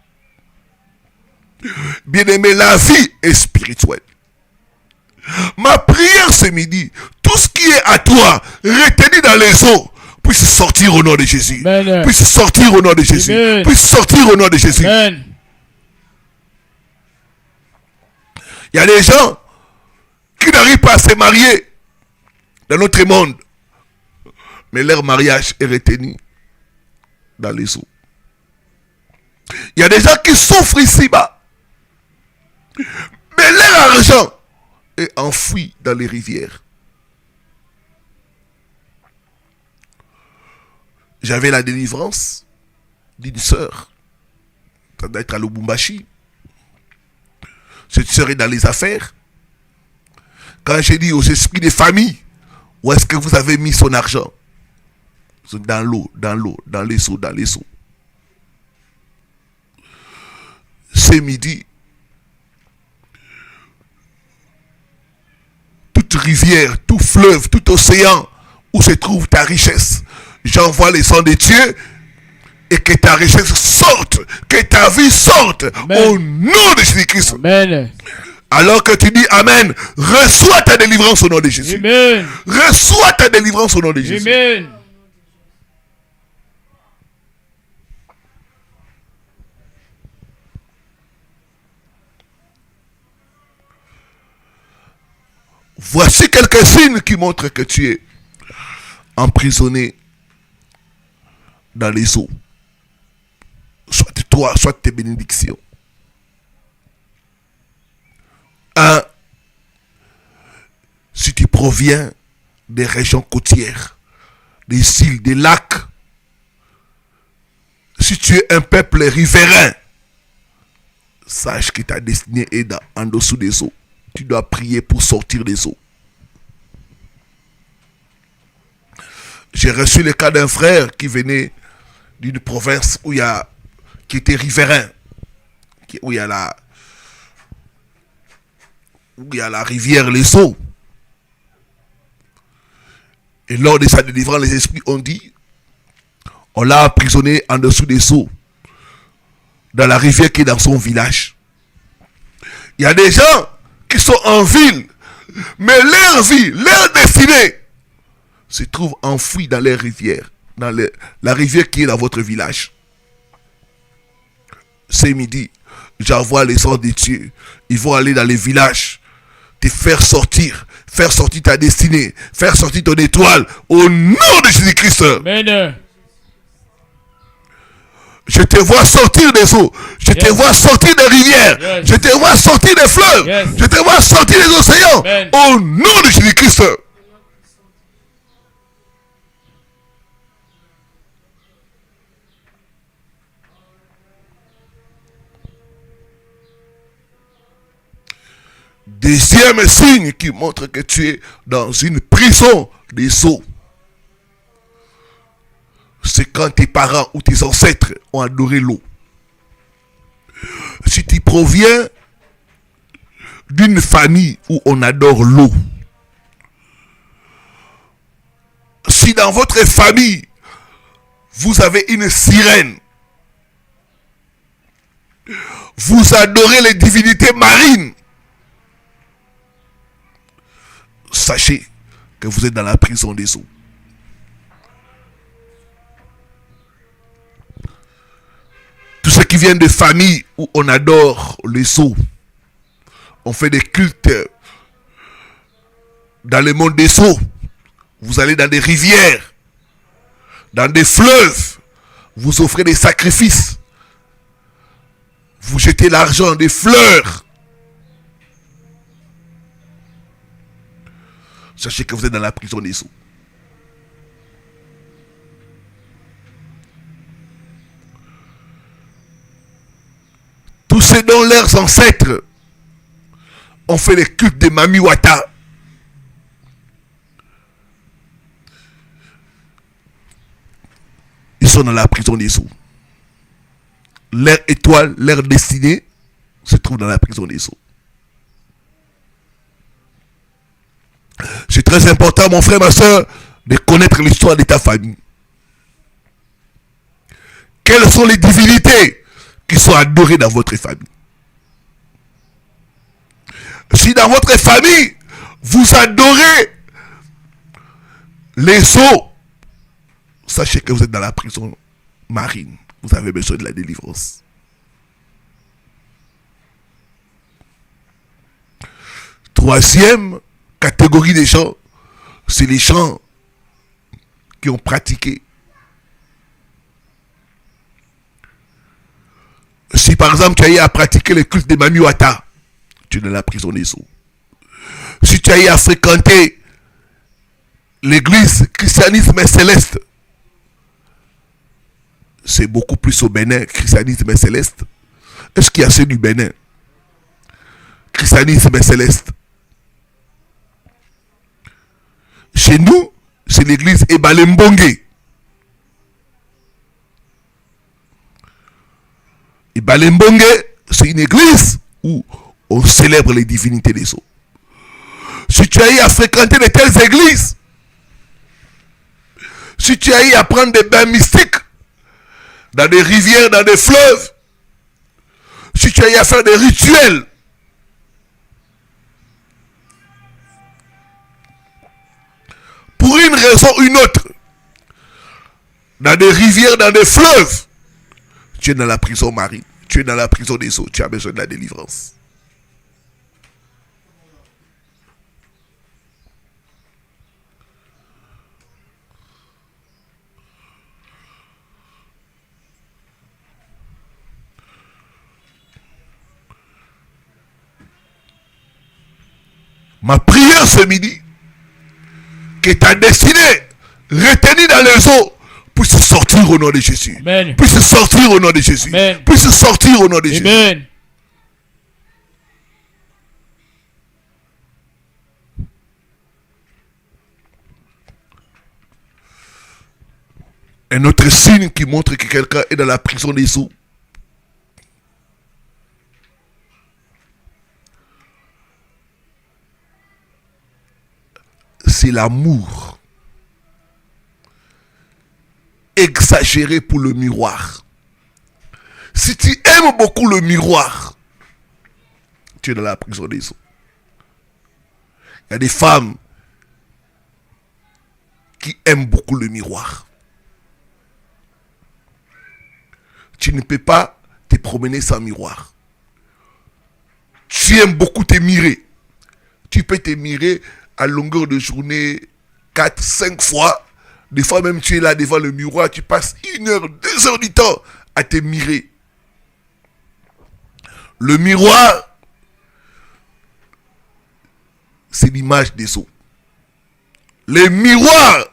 Bien-aimé, la vie est spirituelle. Ma prière ce midi, tout ce qui est à toi, retenu dans les eaux, puisse sortir au nom de Jésus. Amen. Puisse sortir au nom de Jésus. Amen. Puisse sortir au nom de Jésus. Amen. Il y a des gens qui n'arrivent pas à se marier dans notre monde, mais leur mariage est retenu dans les eaux. Il y a des gens qui souffrent ici-bas, mais leur argent est enfoui dans les rivières. J'avais la délivrance d'une sœur. Ça doit être à Lubumbashi. Cette sœur est dans les affaires. Quand j'ai dit aux esprits des familles, où est-ce que vous avez mis son argent? Dans l'eau, dans l'eau, dans les seaux, dans les seaux. Ce midi, toute rivière, tout fleuve, tout océan où se trouve ta richesse, j'envoie les sangs de Dieu et que ta richesse sorte, que ta vie sorte. Amen. Au nom de Jésus-Christ. Amen. Alors que tu dis Amen, reçois ta délivrance au nom de Jésus. Amen. Reçois ta délivrance au nom de Jésus. Amen. Voici quelques signes qui montrent que tu es emprisonné dans les eaux. Soit toi, soit tes bénédictions. 1. Si tu proviens des régions côtières, des îles, des lacs, si tu es un peuple riverain, sache que ta destinée est en dessous des eaux. Tu dois prier pour sortir des eaux. J'ai reçu le cas d'un frère qui venait d'une province qui était riverain, où il y a la rivière, les eaux. Et lors de sa délivrance, les esprits ont dit, on l'a emprisonné en dessous des eaux, dans la rivière qui est dans son village. Il y a des gens qui sont en ville, mais leur vie, leur destinée se trouve enfouie dans les rivières, dans la rivière qui est dans votre village. Ce midi, j'envoie les anges de Dieu. Ils vont aller dans les villages, te faire sortir ta destinée, faire sortir ton étoile au nom de Jésus-Christ. Amen. Je te vois sortir des eaux. Je te vois sortir des rivières. Yes. Je te vois sortir des fleuves. Yes. Je te vois sortir des océans. Amen. Au nom de Jésus-Christ. Deuxième signe qui montre que tu es dans une prison des eaux. C'est quand tes parents ou tes ancêtres ont adoré l'eau. Si tu proviens d'une famille où on adore l'eau, si dans votre famille, vous avez une sirène, vous adorez les divinités marines, sachez que vous êtes dans la prison des eaux. Tous ceux qui viennent de familles où on adore les eaux, on fait des cultes dans le monde des eaux. Vous allez dans des rivières, dans des fleuves, vous offrez des sacrifices, vous jetez l'argent, des fleurs. Sachez que vous êtes dans la prison des eaux. Tous ceux dont leurs ancêtres ont fait les cultes de Mami Wata, ils sont dans la prison des eaux. Leur étoile, leur destinée se trouve dans la prison des eaux. C'est très important, mon frère, ma soeur, de connaître l'histoire de ta famille. Quelles sont les divinités qui sont adorées dans votre famille? Si dans votre famille, vous adorez les eaux, sachez que vous êtes dans la prison marine. Vous avez besoin de la délivrance. Troisième catégorie des gens, c'est les gens qui ont pratiqué. Si par exemple tu as eu à pratiquer le culte de Mami Wata, tu es dans la prison des eaux. Si tu as eu à fréquenter l'église christianisme céleste, c'est beaucoup plus au Bénin, christianisme céleste. Est-ce qu'il y a ceux du Bénin? Christianisme céleste. Chez nous, c'est l'église Ebalembonge. Ebalembonge, c'est une église où on célèbre les divinités des eaux. Si tu as eu à fréquenter de telles églises, si tu as eu à prendre des bains mystiques, dans des rivières, dans des fleuves, si tu as eu à faire des rituels, pour une raison ou une autre, dans des rivières, dans des fleuves, tu es dans la prison marine, tu es dans la prison des eaux, tu as besoin de la délivrance. Ma prière ce midi, que ta destinée, retenue dans les eaux, puisse sortir au nom de Jésus. Amen. Puisse sortir au nom de Jésus. Amen. Puisse sortir au nom de Jésus. Amen. Un autre signe qui montre que quelqu'un est dans la prison des eaux, c'est l'amour exagéré pour le miroir. Si tu aimes beaucoup le miroir, tu es dans la prison des eaux. Il y a des femmes qui aiment beaucoup le miroir. Tu ne peux pas te promener sans miroir. Tu aimes beaucoup te mirer. Tu peux te mirer à longueur de journée 4, 5 fois. Des fois même tu es là devant le miroir, tu passes 1 heure, 2 heures du temps à te mirer. Le miroir, c'est l'image des eaux. Les miroirs,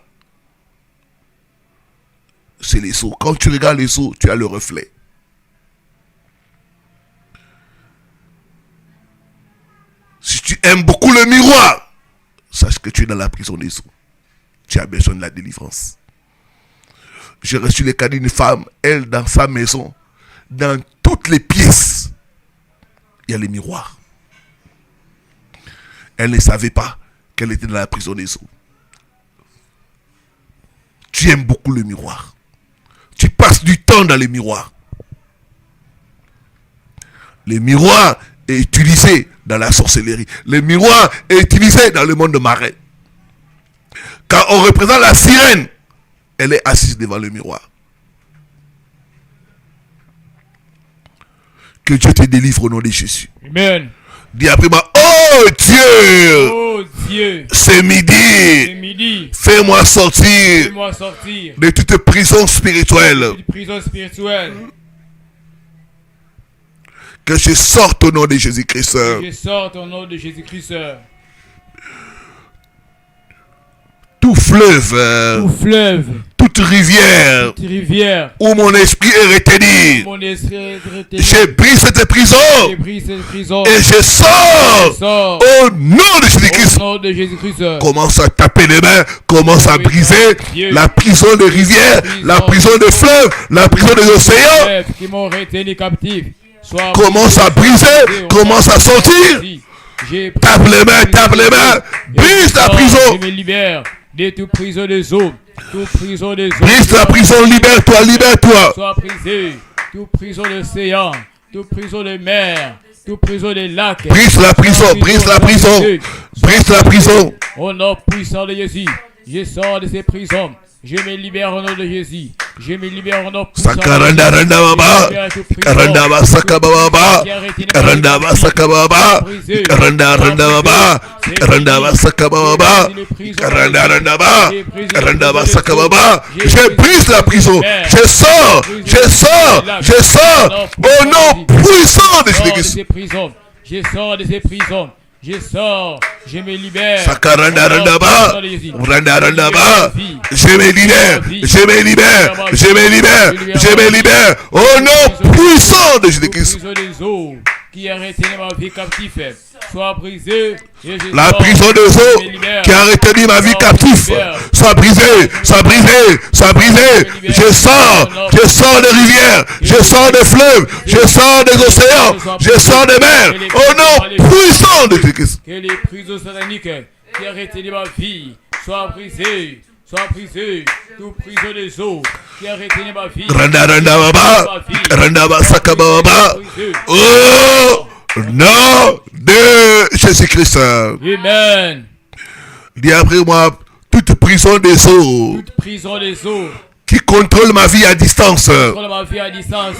c'est les eaux. Quand tu regardes les eaux, tu as le reflet. Si tu aimes beaucoup le miroir, sache que tu es dans la prison des eaux. Tu as besoin de la délivrance. J'ai reçu le cas d'une femme, elle, dans sa maison, dans toutes les pièces, il y a les miroirs. Elle ne savait pas qu'elle était dans la prison des eaux. Tu aimes beaucoup le miroir. Tu passes du temps dans les miroirs. Le miroir est utilisé dans la sorcellerie. Le miroir est utilisé dans le monde marin. Quand on représente la sirène, elle est assise devant le miroir. Que Dieu te délivre au nom de Jésus. Amen. Dis après moi, oh Dieu, Oh Dieu, ce midi, ce midi, fais-moi sortir fais-moi sortir de toute prison spirituelle. d'une prison spirituelle. Que je sorte au nom de Jésus-Christ. Je sors au nom de Jésus-Christ. Tout fleuve, Tout fleuve, toute rivière toute rivière, où mon esprit est retenu, mon esprit est retenu. je brise cette prison J'ai pris cette prison. et je sors Sors au nom de au Jésus-Christ. nom de Jésus-Christ. Commence à taper les mains, commence à briser la prison des rivières, la prison des fleuves, la prison des océans. Fleuves qui m'ont retenu captif. Sois Commence à briser, commence à sortir. Tape les mains, brise la prison. Je me libère de toute prison des eaux. Toute prison des eaux. Brise la prison, libère-toi, libère-toi. Sois brisé. Toute prison de l'océan. Toute prison de mer. Toute prison des lacs. Brise la prison, brise la prison, brise la prison. Au nom puissant de Jésus, je sors de ces prisons. Je me libère au nom de Jésus. Je me libère au nom puissant de Sakaranda randa baba, karanda ba sakababa, karanda ba sakababa, karanda randa baba, karanda ba sakababa, karanda randa ba, karanda ba sakababa. Je brise la prison, je sors, je sors, je sors au nom puissant de Jésus-Christ. Je sors de ces prisons. Je sors, je me libère. Sakaranda randa ba, randa randa ba. Je me libère, je me libère, je me libère, je me libère au nom puissant de Jésus-Christ. Qui a retenu ma vie captive, soit brisée. La prison des eaux qui a retenu ma vie captive, soit brisée, soit brisée, soit brisée. Je sors des rivières, je sors des fleuves, je sors des océans, je sors des mers au nom puissant de Jésus-Christ. Que les prisons sataniques qui a retenu ma vie soient brisées. Sois brisé. Tout prison des eaux qui a retenu ma vie. Randa baba. Randa basaka baba. Oh, nom de Jésus-Christ. Amen. Dis après moi, toute prison des eaux. Toute prison des eaux Qui contrôle ma vie à distance. contre ma vie à distance.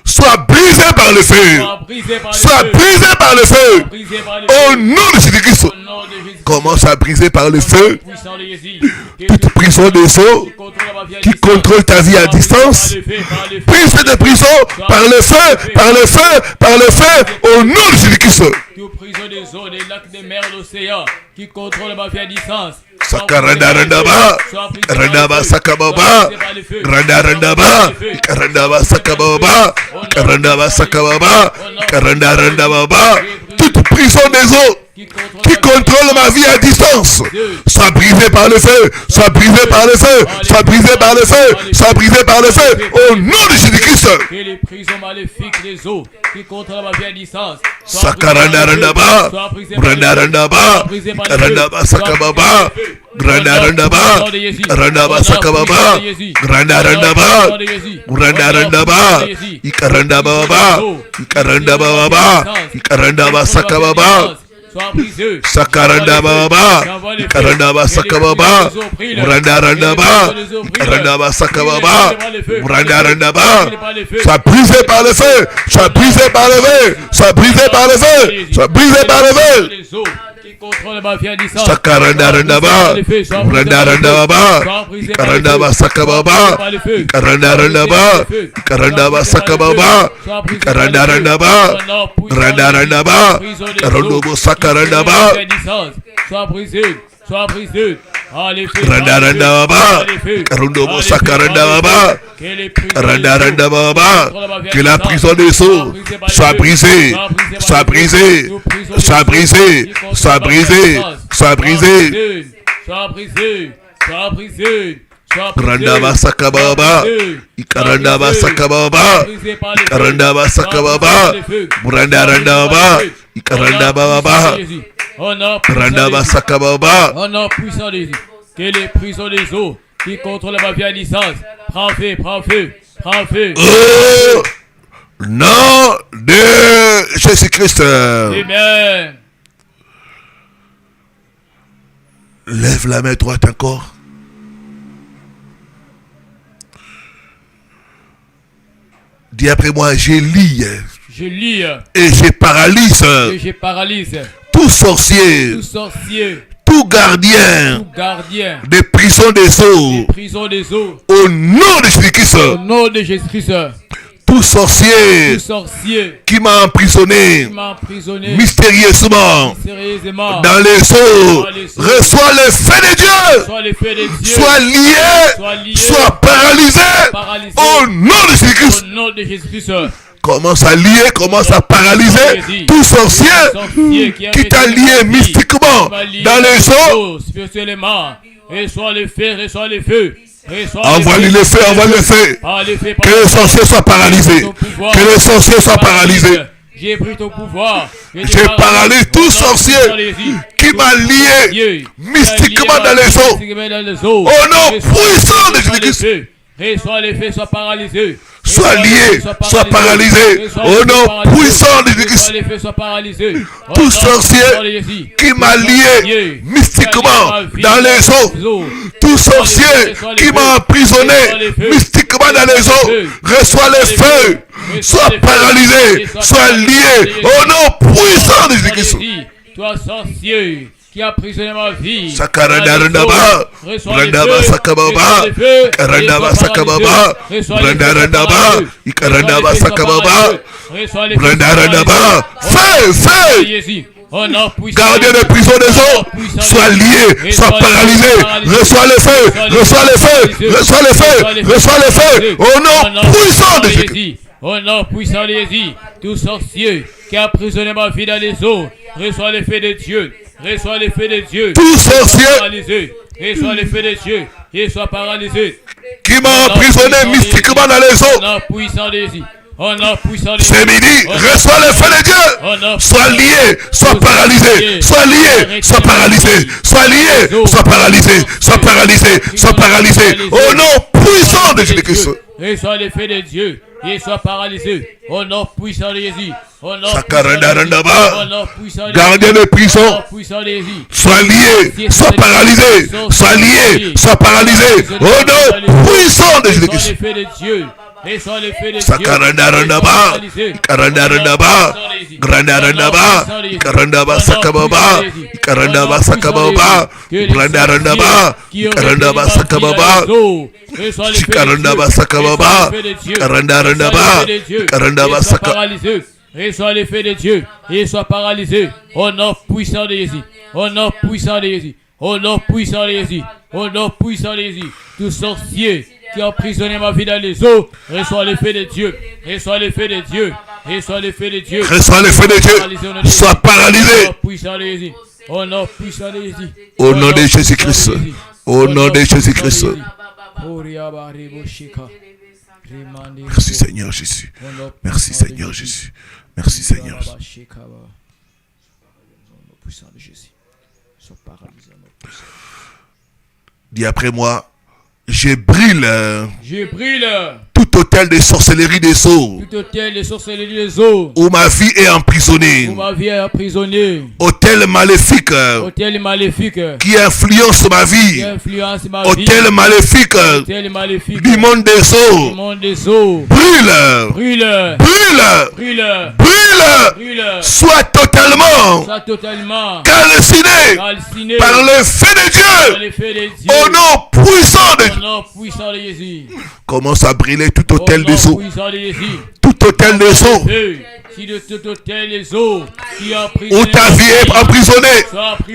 Soit brisé par le feu. Sois brisé par le Soit feu. brisé par le feu. Brisé par le Au feu. nom de Jésus-Christ. Au nom de Jésus. Commence à briser par le feu Puissant de Jésus. toute prison des eaux qui contrôle ta vie à distance. Brise cette prison par le feu, par le feu, par le feu, au nom de Jésus-Christ. Tout prison des eaux, des lacs, des mers, l'océan qui contrôle ma vie à distance. Sakaranda randaba, randaba sakababa, randa randaba, randaba sakababa, randaba sakababa, randa randaba. Toute prison des eaux qui contrôle ma vie à distance, soit brisé par le feu, soit brisé par le feu, soit brisé par le feu, soit brisé par le feu, au nom de Jésus-Christ. Et les prisons maléfiques des eaux qui contrôlent ma vie à distance. Sakaranda randaba, randa randaba, randaba sakababa, randa randaba, randaba sakababa, randa randaba, randa randaba, ikaranda baba, ikaranda baba, ikaranda sakababa. Sakaranda baba, Karanda sakababa, Randa randaba, Karanda sakababa, Randa randaba. Soit brisé par le feu, soit brisé par le feu, soit brisé par le feu, soit brisé par le feu. Sakaranda randaba, Randa randaba, Karanda sakababa, Karanda randaba, Karanda sakababa, Karanda randaba, Randa randaba, Karandobo sakarandaba. Sois brisé, sois brisé. Randa randaba, Karandobo sakarandaba, Randa randaba. Que la prison des eaux soit brisée, soit brisée, soit brisée, soit brisée, soit brisée. Sois brisé, sois brisé. Randaba sakababa, Ikarandaba sakababa, Ikarandaba sakababa, Randa randaba, Ikarandaba baba, Randaba sakababa. Au nom puissant de Jésus, que les prisons des eaux qui contrôlent ma vie à distance, prends feu, prends feu, prends feu. Au nom de Jésus-Christ. Amen. Lève la main droite encore. Dis après moi, je lis Je lis et je paralyse et je paralyse tout sorcier, tout sorcier, tout gardien tout gardien des prisons des eaux, prison des eaux. au nom de Jésus-Christ. Au nom de Jésus-Christ, Tout sorcier tout sorcier qui m'a emprisonné qui m'a emprisonné mystérieusement sérieusement dans les eaux, reçois le feu de Dieu, soit les feux de Dieu, sois lié, sois paralysé paralysé au nom de Jésus-Christ. au nom de Jésus-Christ. Commence à lier, commence à paralyser tout sorcier qui t'a lié mystiquement dans les eaux. Spirituellement, reçois le feu, reçois le feu. Envoie-lui le feu, envoie le feu. Que le sorcier soit paralysé. Que le sorcier soit paralysé. J'ai pris ton pouvoir. Je paralyse tout sorcier qui m'a lié mystiquement dans les eaux. Au nom puissant de Jésus-Christ. Reçois le feu, sois paralysé. Sois lié, sois paralysé. Au nom puissant de Jésus-Christ. Tout sorcier qui m'a lié mystiquement dans les eaux. Tout sorcier qui m'a emprisonné mystiquement dans les eaux. Reçois le feu. Sois paralysé. Sois lié. Au nom puissant de Jésus-Christ. Toi sorcier qui a prisonné ma vie. Sakaranda randaba, randaba sakababa, randaba sakababa, randa randaba, ikarandaba sakababa, randa randaba. Feu, feu. Gardien de prison des eaux, sois lié, sois paralysé, reçois le feu, reçois le feu, reçois le feu, reçois le feu, au nom puissant de Jésus. Au nom puissant de Jésus, tout sorcier qui a emprisonné ma vie dans les eaux, reçois le feu de Dieu. Reçois le feu de Dieu. Tout sorcier reçois le feu de Dieu. Et sois paralysé. Qui m'a emprisonné mystiquement dans les eaux. Au nom puissant de Jésus. Au nom puissant de Ce midi, reçois le feu de Dieu. Sois lié, sois paralysé. Sois lié, sois paralysé. Sois lié, sois paralysé. Sois paralysé, sois paralysé. Au nom puissant de Jésus-Christ. Reçois l'effet de Dieu. Et sois paralysé. Au nom puissant de Jésus. Au nom puissant de gardien de prison. Sois lié, sois paralysé. Sois lié, sois paralysé. Au nom puissant de Jésus-Christ. Sakarandarandaba, Karandarandaba, Grandarandaba, Karandaba Sakababa, Karandaba Sakababa, Grandarandaba, Karandaba Sakababa, Chikarandaba Sakababa, Karandarandaba, Karandaba Sakababa. Reçois l'effet de Dieu et sois paralysé. Au nom puissant de Jésus. Au nom puissant de Jésus. Au nom puissant de Jésus. Au nom puissant de Jésus. Tout sorcier qui a emprisonné ma vie dans les eaux, reçois l'effet de Dieu. Reçois l'effet de Dieu. Reçois l'effet de Dieu. Reçois l'effet de Dieu. Sois paralysé. Au nom puissant de Jésus. Au nom de Jésus-Christ. Au nom de Jésus-Christ. Merci Seigneur Jésus. Merci Seigneur Jésus. Merci Seigneur. Dis après moi, je brûle tout hôtel de sorcellerie des eaux. Où ma vie est emprisonnée. Hôtel maléfique. Qui influence ma vie. Hôtel maléfique. Du monde des eaux. Brûle. Sois totalement calciné par le feu de Dieu. Au nom puissant de Jésus. Commence à brûler tout hôtel des eaux. Tout hôtel des eaux. Où ta vie est emprisonnée.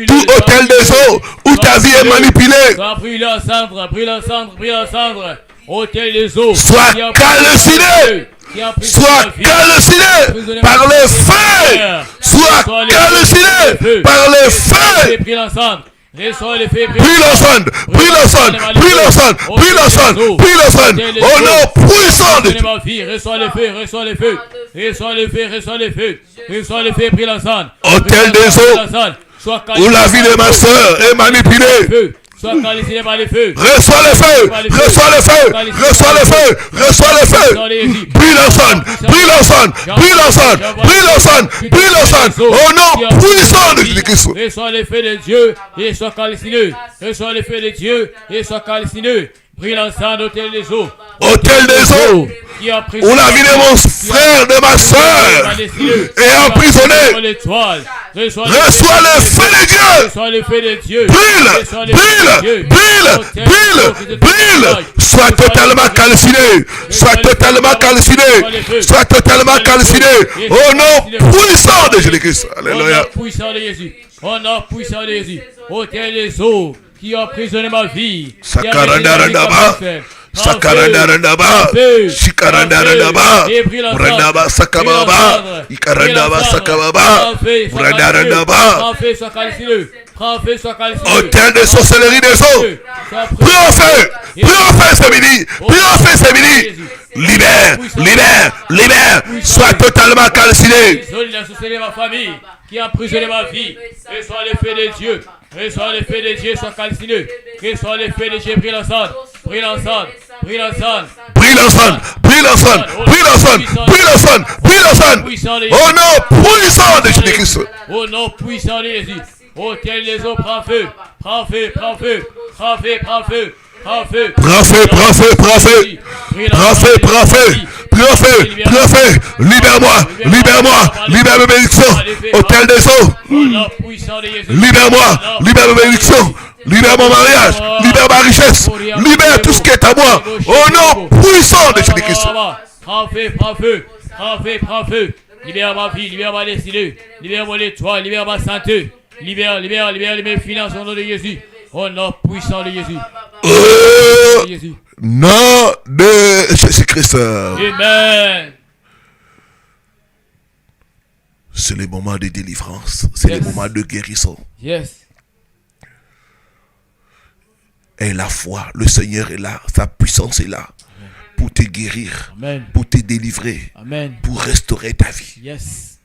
Tout hôtel des eaux. Où ta vie est manipulée. Sois calciné. Sois calciné par le feu. Sois calciné par le feu. Prie l'ensemble. Au nom puissant de Dieu. Reçois le feu, prie l'ensemble. Hôtel des eaux, où la vie de ma soeur est manipulée. Reçois le feu. Prie l'ensemble. Au nom puissant de Jésus-Christ. Reçois le feu de Dieu et sois calciné. Reçois le feu de Dieu et sois calciné. Prie l'ensemble d'hôtel des eaux. Hôtel des eaux. Où la vie de mon frère, de ma soeur est emprisonnée. Reçois le feu de Dieu. Brûle. Sois totalement calciné. Au nom puissant de Jésus-Christ. Alléluia. Au nom puissant de Jésus. Hôtel des eaux qui a emprisonné ma vie. Sakarandarandaba, Shikarandarandaba, Brandaba Sakababa, Ikarandaba Sakababa, Brandarandaba. Hôtel de sorcellerie des eaux. Prie au feu ce midi. Libère. Sois totalement calciné. Ma famille qui a emprisonné ma vie. Reçois l'effet de Dieu. Sois calciné. Reçois l'effet de Dieu. Prie l'ensemble. Au nom puissant de Jésus-Christ. Au nom puissant de Jésus. Hôtel des eaux, prends feu. Libère mes bénédictions. Hôtel des eaux. Libère-moi mes bénédictions. Libère mon mariage. Libère ma richesse. Libère tout ce qui est à moi. Au nom puissant de Jésus-Christ. Prends feu. Libère ma vie, libère ma destinée. Libère mon étoile, libère ma santé. Libère mes finances au nom de Jésus. Au nom puissant de Jésus. Nom de Jésus-Christ. Amen. C'est le moment de délivrance. C'est le moment de guérison. Yes. Et la foi, le Seigneur est là. Sa puissance est là. Pour te guérir. Amen. Pour te délivrer. Amen. Pour restaurer ta vie. Yes.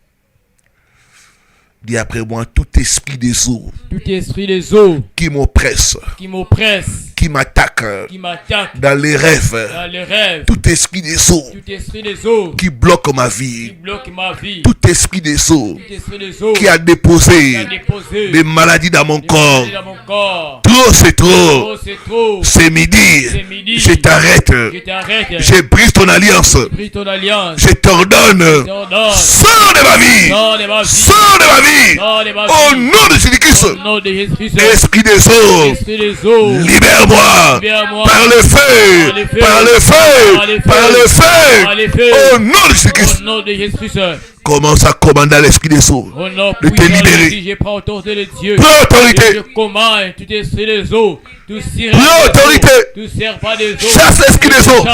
Dis après moi, tout esprit des eaux Tout esprit des eaux qui m'oppresse, qui m'oppresse, qui m'attaque qui m'attaque dans les rêves, dans les rêves. tout esprit des eaux Tout esprit des eaux qui bloque ma qui vie, bloque ma vie. tout esprit des eaux Tout esprit des eaux qui a qui déposé a déposé des maladies dans mon des corps. maladies dans mon corps. Trop, c'est trop. Oh, c'est trop. C'est midi. C'est midi. Je t'arrête. Je t'arrête. Je brise ton alliance. Pris ton alliance. Je t'ordonne. T'ordonne. Sors de ma vie. Sors de ma vie. Sors de ma vie. Sors de ma Au vie. nom de Jésus-Christ. Au nom de Jésus-Christ. Esprit des eaux. Esprit des eaux. Libère-moi. Libère-moi. Par le feu. Par le feu. Par le feu. Par le feu. Par le feu. Par le feu. Au nom de Jésus-Christ. Au nom de Jésus-Christ. Commence à commander à l'esprit des eaux Au nom de te puissant de libérer. Jésus, je prends autorité de Dieu. Prends autorité. Et je commande tout esprit des eaux, tout sirène Prends des autorité. eaux, tout serpent des eaux. Chasse l'esprit des eaux.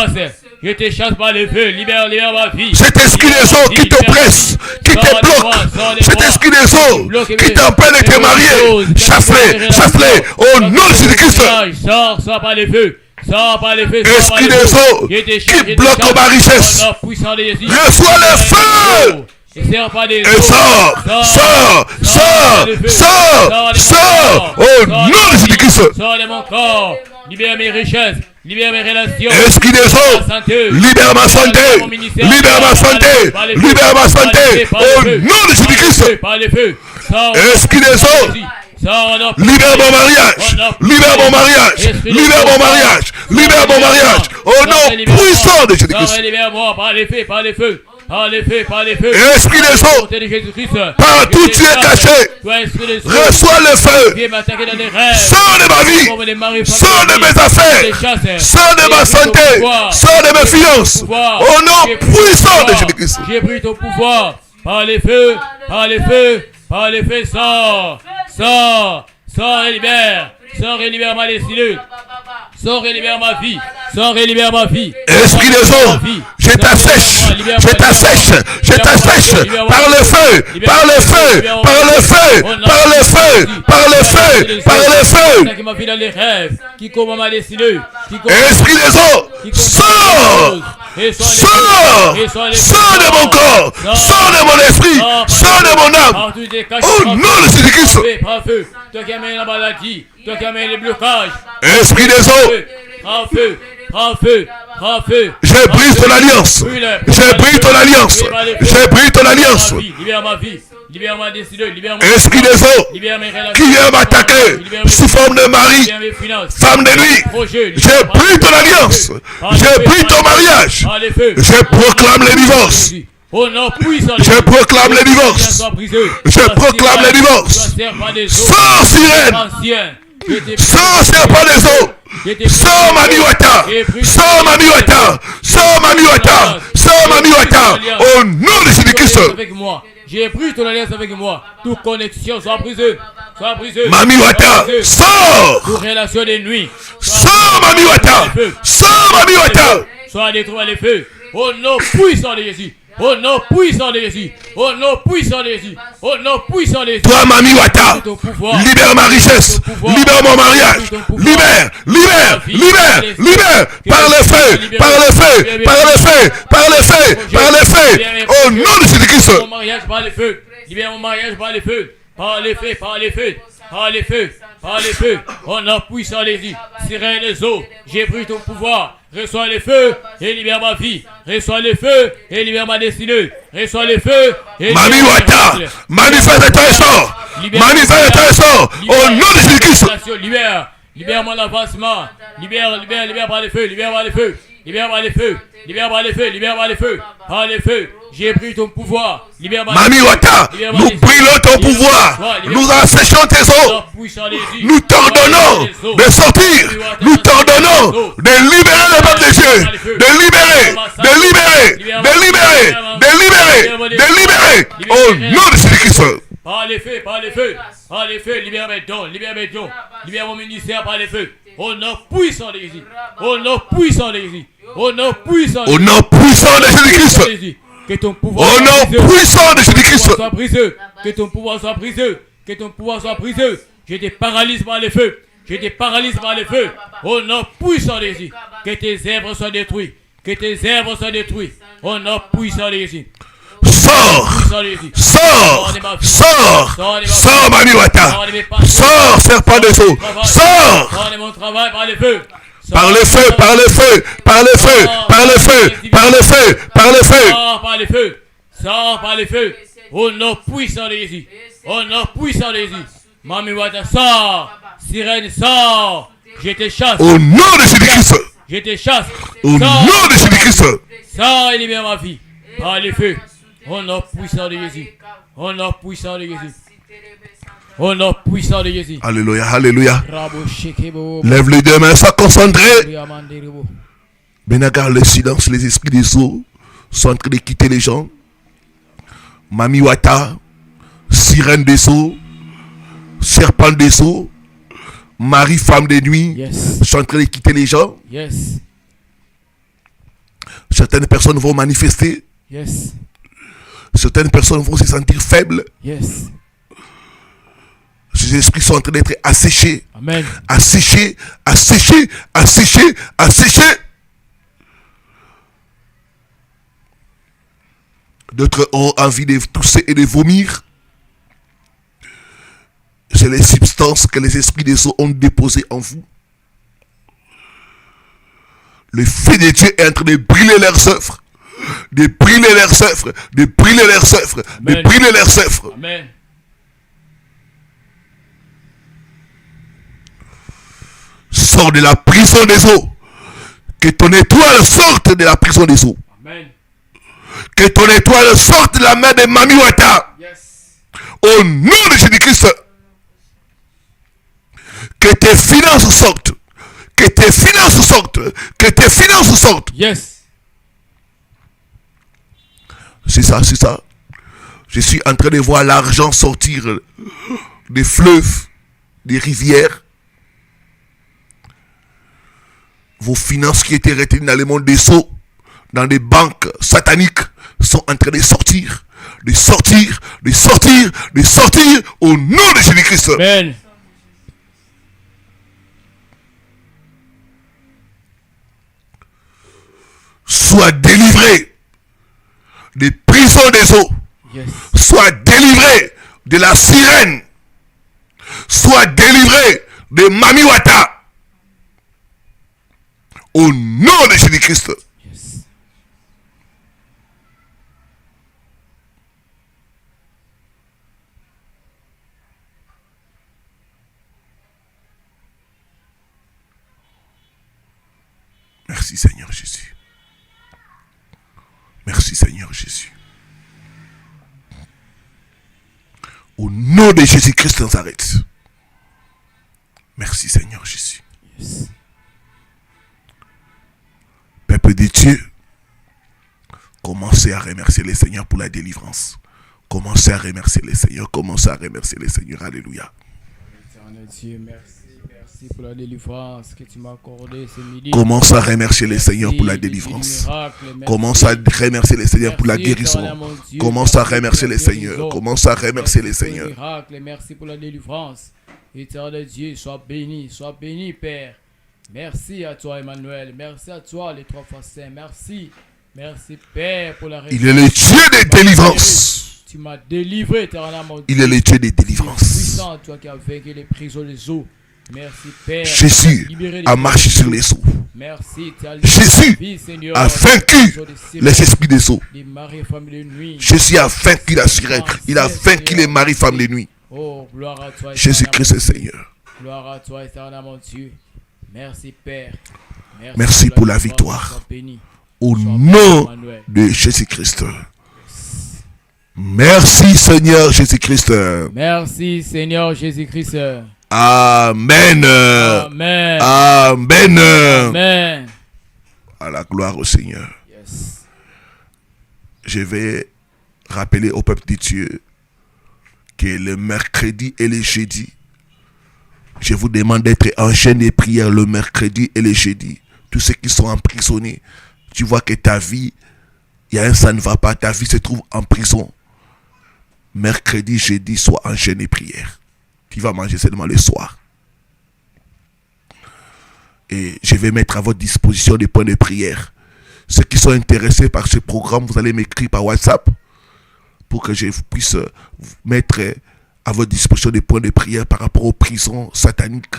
Je te chasse par le feu, libère ma vie. Cet esprit des eaux qui t'oppresse, qui te bloque, cet esprit des eaux qui t'empêche de te marier, chasse-les au nom de Jésus-Christ. Sors par le feu. Sors par le feu. Esprit des eaux qui bloque ma richesse, reçois le feu. Et sors au nom de Jésus-Christ. Sors de mon corps, libère mes richesses, libère mes relations. Esprit des eaux, libère ma santé, libère ma santé, libère ma santé au nom de Jésus-Christ. Par le feu, Esprit des eaux, libère mon mariage, libère mon mariage, libère mon mariage, libère mon mariage au nom puissant de Jésus-Christ. Libère-moi par les feux, par les feux. Par les feux, par les feux. Esprit des eaux, partout tu es caché, reçois le feu. Sors de ma vie, sors de mes affaires, sors de ma santé, sors de mes finances. Au nom puissant de Jésus-Christ. J'ai pris ton pouvoir. Par les feux, par les feux, par les feux, sors, sors, sors et libère. Sors et libère ma destinée. Sors et libère ma vie. Sors et libère ma vie. Esprit des eaux, je t'assèche, je t'assèche, je t'assèche par le feu, par le feu, par le feu, par le feu, par le feu, par le feu. Qui m'a fait dans les rêves, qui commande ma destinée. Esprit des eaux, sors, sors, sors de mon corps, sors de mon esprit, sors de mon âme. Au nom de Jésus-Christ. Prends feu, toi qui amènes la maladie, toi qui amènes les blocages. Esprit des eaux, prends feu, prends feu, prends feu. j'ai brisé ton alliance, j'ai brisé ton alliance, j'ai brisé ton alliance. Libère ma vie, libère ma destinée, libère mon Esprit des eaux, libère mes relations, qui vient m'attaquer sous forme de mari, libère mes finances, femme de nuit, j'ai pris ton alliance, j'ai pris ton mariage, par les feux. je proclame le divorce, Oh non, puissant. je proclame le divorce, je proclame le divorce, sans sirène, sans serpent des eaux, sans mamiwata, sans mamiwata, sans mamiwata, sans mamiwata, au nom de Jésus-Christ. Avec moi. J'ai pris ton alliance avec moi. Toute connexion soit brisée. Soit brisée. Mamiwata, sors! Toute relation de nuit. Sors, Mamiwata! Sors, Mamiwata! Soit détruit par les feux. Au nom puissant de Jésus. Au nom puissant de Jésus. Au nom puissant de Jésus. Au nom puissant de Jésus. Toi, Mamiwata, libère ma richesse, libère mon mariage, libère, libère, libère, libère, par le feu, par le feu, par le feu, par le feu, par le feu, au nom de Jésus-Christ. Mon mariage par le feu. Libère mon mariage par le feu. Par les feux, par les feux, par les feux, par les feux. Au nom puissant de Jésus. Sirène des eaux, j'ai pris ton pouvoir. Reçois les feux et libère ma vie. Reçois les feux et libère ma destinée. Reçois les feux et libère Mamiwata, manifeste ton sort. Manifeste ton sort. Au nom de Jésus-Christ. Libère, libère mon avancement. Libère, libère, libère par les feux, libère par les feux. Libère par les feux, libère par les feux, libère par les feux. Par les feux, j'ai pris ton pouvoir. Libère par Mamiwata, nous brûlons ton pouvoir. Nous asséchons tes eaux. Nous t'ordonnons de sortir. Nous t'ordonnons de libérer le peuple de Dieu. De libérer, de libérer, de libérer, de libérer, de libérer. Au nom de Jésus-Christ. Par les feux, par les feux, par les feux, libère mes dons, libère mon ministère par les feux. Au nom puissant de Jésus. Au nom puissant de Jésus. Au nom puissant de Jésus. Au nom puissant de Jésus-Christ. Que ton pouvoir au nom puissant de Jésus-Christ. soit brisé. Que ton pouvoir soit brisé. Que ton pouvoir soit brisé. Je te paralyse par les feux. Je te paralyse par les feux. Au nom puissant de Jésus. Que tes œuvres soient détruites. Que tes œuvres soient détruites. Au nom puissant de Jésus. Sors. Puissant de Jésus. Sors. Sors. Sors, Mami Wata. Sors, serpent des eaux. Sors. Sors de mon travail par le feu. Par le feu, par le feu, par le feu, par le feu, par le feu, par le feu. Sors par le feu. Sors par le feu. Au nom puissant de Jésus. Au nom puissant de Jésus. Mami Wata, sors. Sirène, sors. Je te chasse. Au nom de Jésus-Christ. Je te chasse. Au nom de Jésus-Christ. Sors et libère ma fille. Par le feu. Au nom puissant de Jésus. Au nom puissant de Jésus. Au nom puissant de Jésus. Alléluia, alléluia. Rabo shekebo. Lève les deux mains, sois concentré. Maintenant, garde le silence, les esprits des eaux sont en train de quitter les gens. Mami Wata, sirène des eaux, serpent des eaux, Marie, femme de nuit, Yes. sont en train de quitter les gens. Yes. Certaines personnes vont manifester. Yes. Certaines personnes vont se sentir faibles. Yes. Ces esprits sont en train d'être asséchés. Amen. Asséchés, asséchés, asséchés, asséchés. D'autres ont envie de tousser et de vomir. C'est les substances que les esprits des eaux ont déposées en vous. Le feu de Dieu est en train de brûler leurs œuvres. De brûler leurs œuvres. De brûler leurs œuvres. De Amen. brûler leurs œuvres. Amen. Sors de la prison des eaux. Que ton étoile sorte de la prison des eaux. Amen. Que ton étoile sorte de la main de Mami Wata. Yes. Au nom de Jésus-Christ. Que tes finances sortent. Que tes finances sortent. Que tes finances sortent. Yes. C'est ça, c'est ça. Je suis en train de voir l'argent sortir des fleuves, des rivières. Vos finances qui étaient retenues dans le monde des eaux, dans des banques sataniques, sont en train de sortir. De sortir, de sortir, de sortir au nom de Jésus-Christ. Amen. Sois délivré des prisons des eaux. Yes. Sois délivré de la sirène. Sois délivré de Mami Wata. Au nom de Jésus-Christ. Yes. Merci Seigneur Jésus. Merci Seigneur Jésus. Au nom de Jésus-Christ de Nazareth. Merci Seigneur Jésus. Yes. Peuple de Dieu, commencez à remercier le Seigneur pour la délivrance. Commencez à remercier le Seigneur. Commencez à remercier le Seigneur. Alléluia. Éternel Dieu, merci. Merci pour la délivrance que tu m'as accordée ce midi. Commence à remercier le Seigneur pour la délivrance. Commence à remercier le Seigneur pour la guérison. Commence à remercier le Seigneur. Commence à remercier le Seigneur. Merci pour la délivrance. Éternel Dieu, sois béni, Père. Merci à toi, Emmanuel. Merci à toi, les trois fois saints. Merci. Merci, Père, pour la Il est le Dieu des délivrances. Tu m'as délivré, éternel mon Dieu. Il est le Dieu des délivrances. Puissant, toi qui as vaincu les prisons des eaux. Merci, Père. Jésus a marché sur les eaux. Merci, Jésus a vaincu les esprits des eaux. les maris et femmes de nuit. Jésus a vaincu la sirène. Il a vaincu les maris, femmes de nuit. Oh, gloire à toi, Jésus-Christ est éternel mon Dieu. Seigneur. Gloire à toi, éternel mon Dieu. Merci, Père. Merci pour la victoire. Sois béni. Au Sois nom béni, Emmanuel. de Jésus-Christ. Merci Seigneur Jésus-Christ. Merci, Seigneur Jésus-Christ. Amen. Amen. Amen. Amen. À la gloire au Seigneur. Yes. Je vais rappeler au peuple de Dieu que le mercredi et le jeudi, je vous demande d'être en chaîne de prière le mercredi et le jeudi. Tous ceux qui sont emprisonnés, tu vois que ta vie, il y a un ça ne va pas, ta vie se trouve en prison. Mercredi, jeudi, sois en chaîne de prière. Tu vas manger seulement le soir. Et je vais mettre à votre disposition des points de prière. Ceux qui sont intéressés par ce programme, vous allez m'écrire par WhatsApp. pour que je puisse mettre à votre disposition des points de prière par rapport aux prisons sataniques.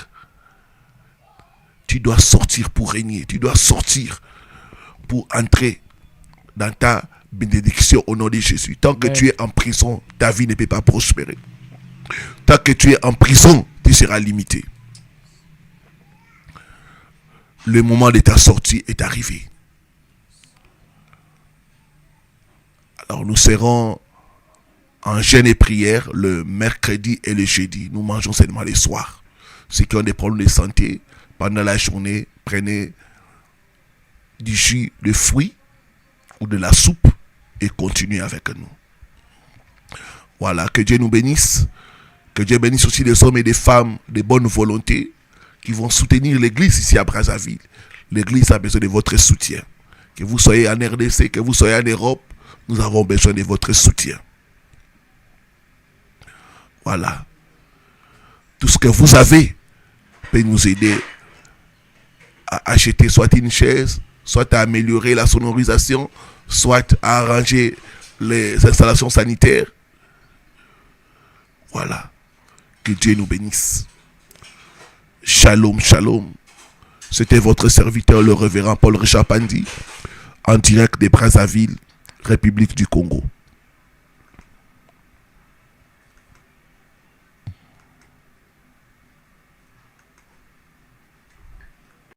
Tu dois sortir pour régner. Tu dois sortir pour entrer dans ta bénédiction au nom de Jésus. Tant que tu es en prison, ta vie ne peut pas prospérer. Tant que tu es en prison, tu seras limité. Le moment de ta sortie est arrivé. Alors nous serons en jeûne et prière le mercredi et le jeudi. Nous mangeons seulement les soirs. Ceux qui ont des problèmes de santé, pendant la journée, prenez du jus de fruits ou de la soupe et continuez avec nous. Voilà, que Dieu nous bénisse. Que Dieu bénisse aussi des hommes et des femmes de bonne volonté qui vont soutenir l'église ici à Brazzaville. L'église a besoin de votre soutien. Que vous soyez en RDC, que vous soyez en Europe, nous avons besoin de votre soutien. Voilà. Tout ce que vous avez peut nous aider à acheter soit une chaise, soit à améliorer la sonorisation, soit à arranger les installations sanitaires. Voilà. Que Dieu nous bénisse. Shalom, shalom. C'était votre serviteur, le révérend Paul Richard Pandi, en direct de Brazzaville, République du Congo.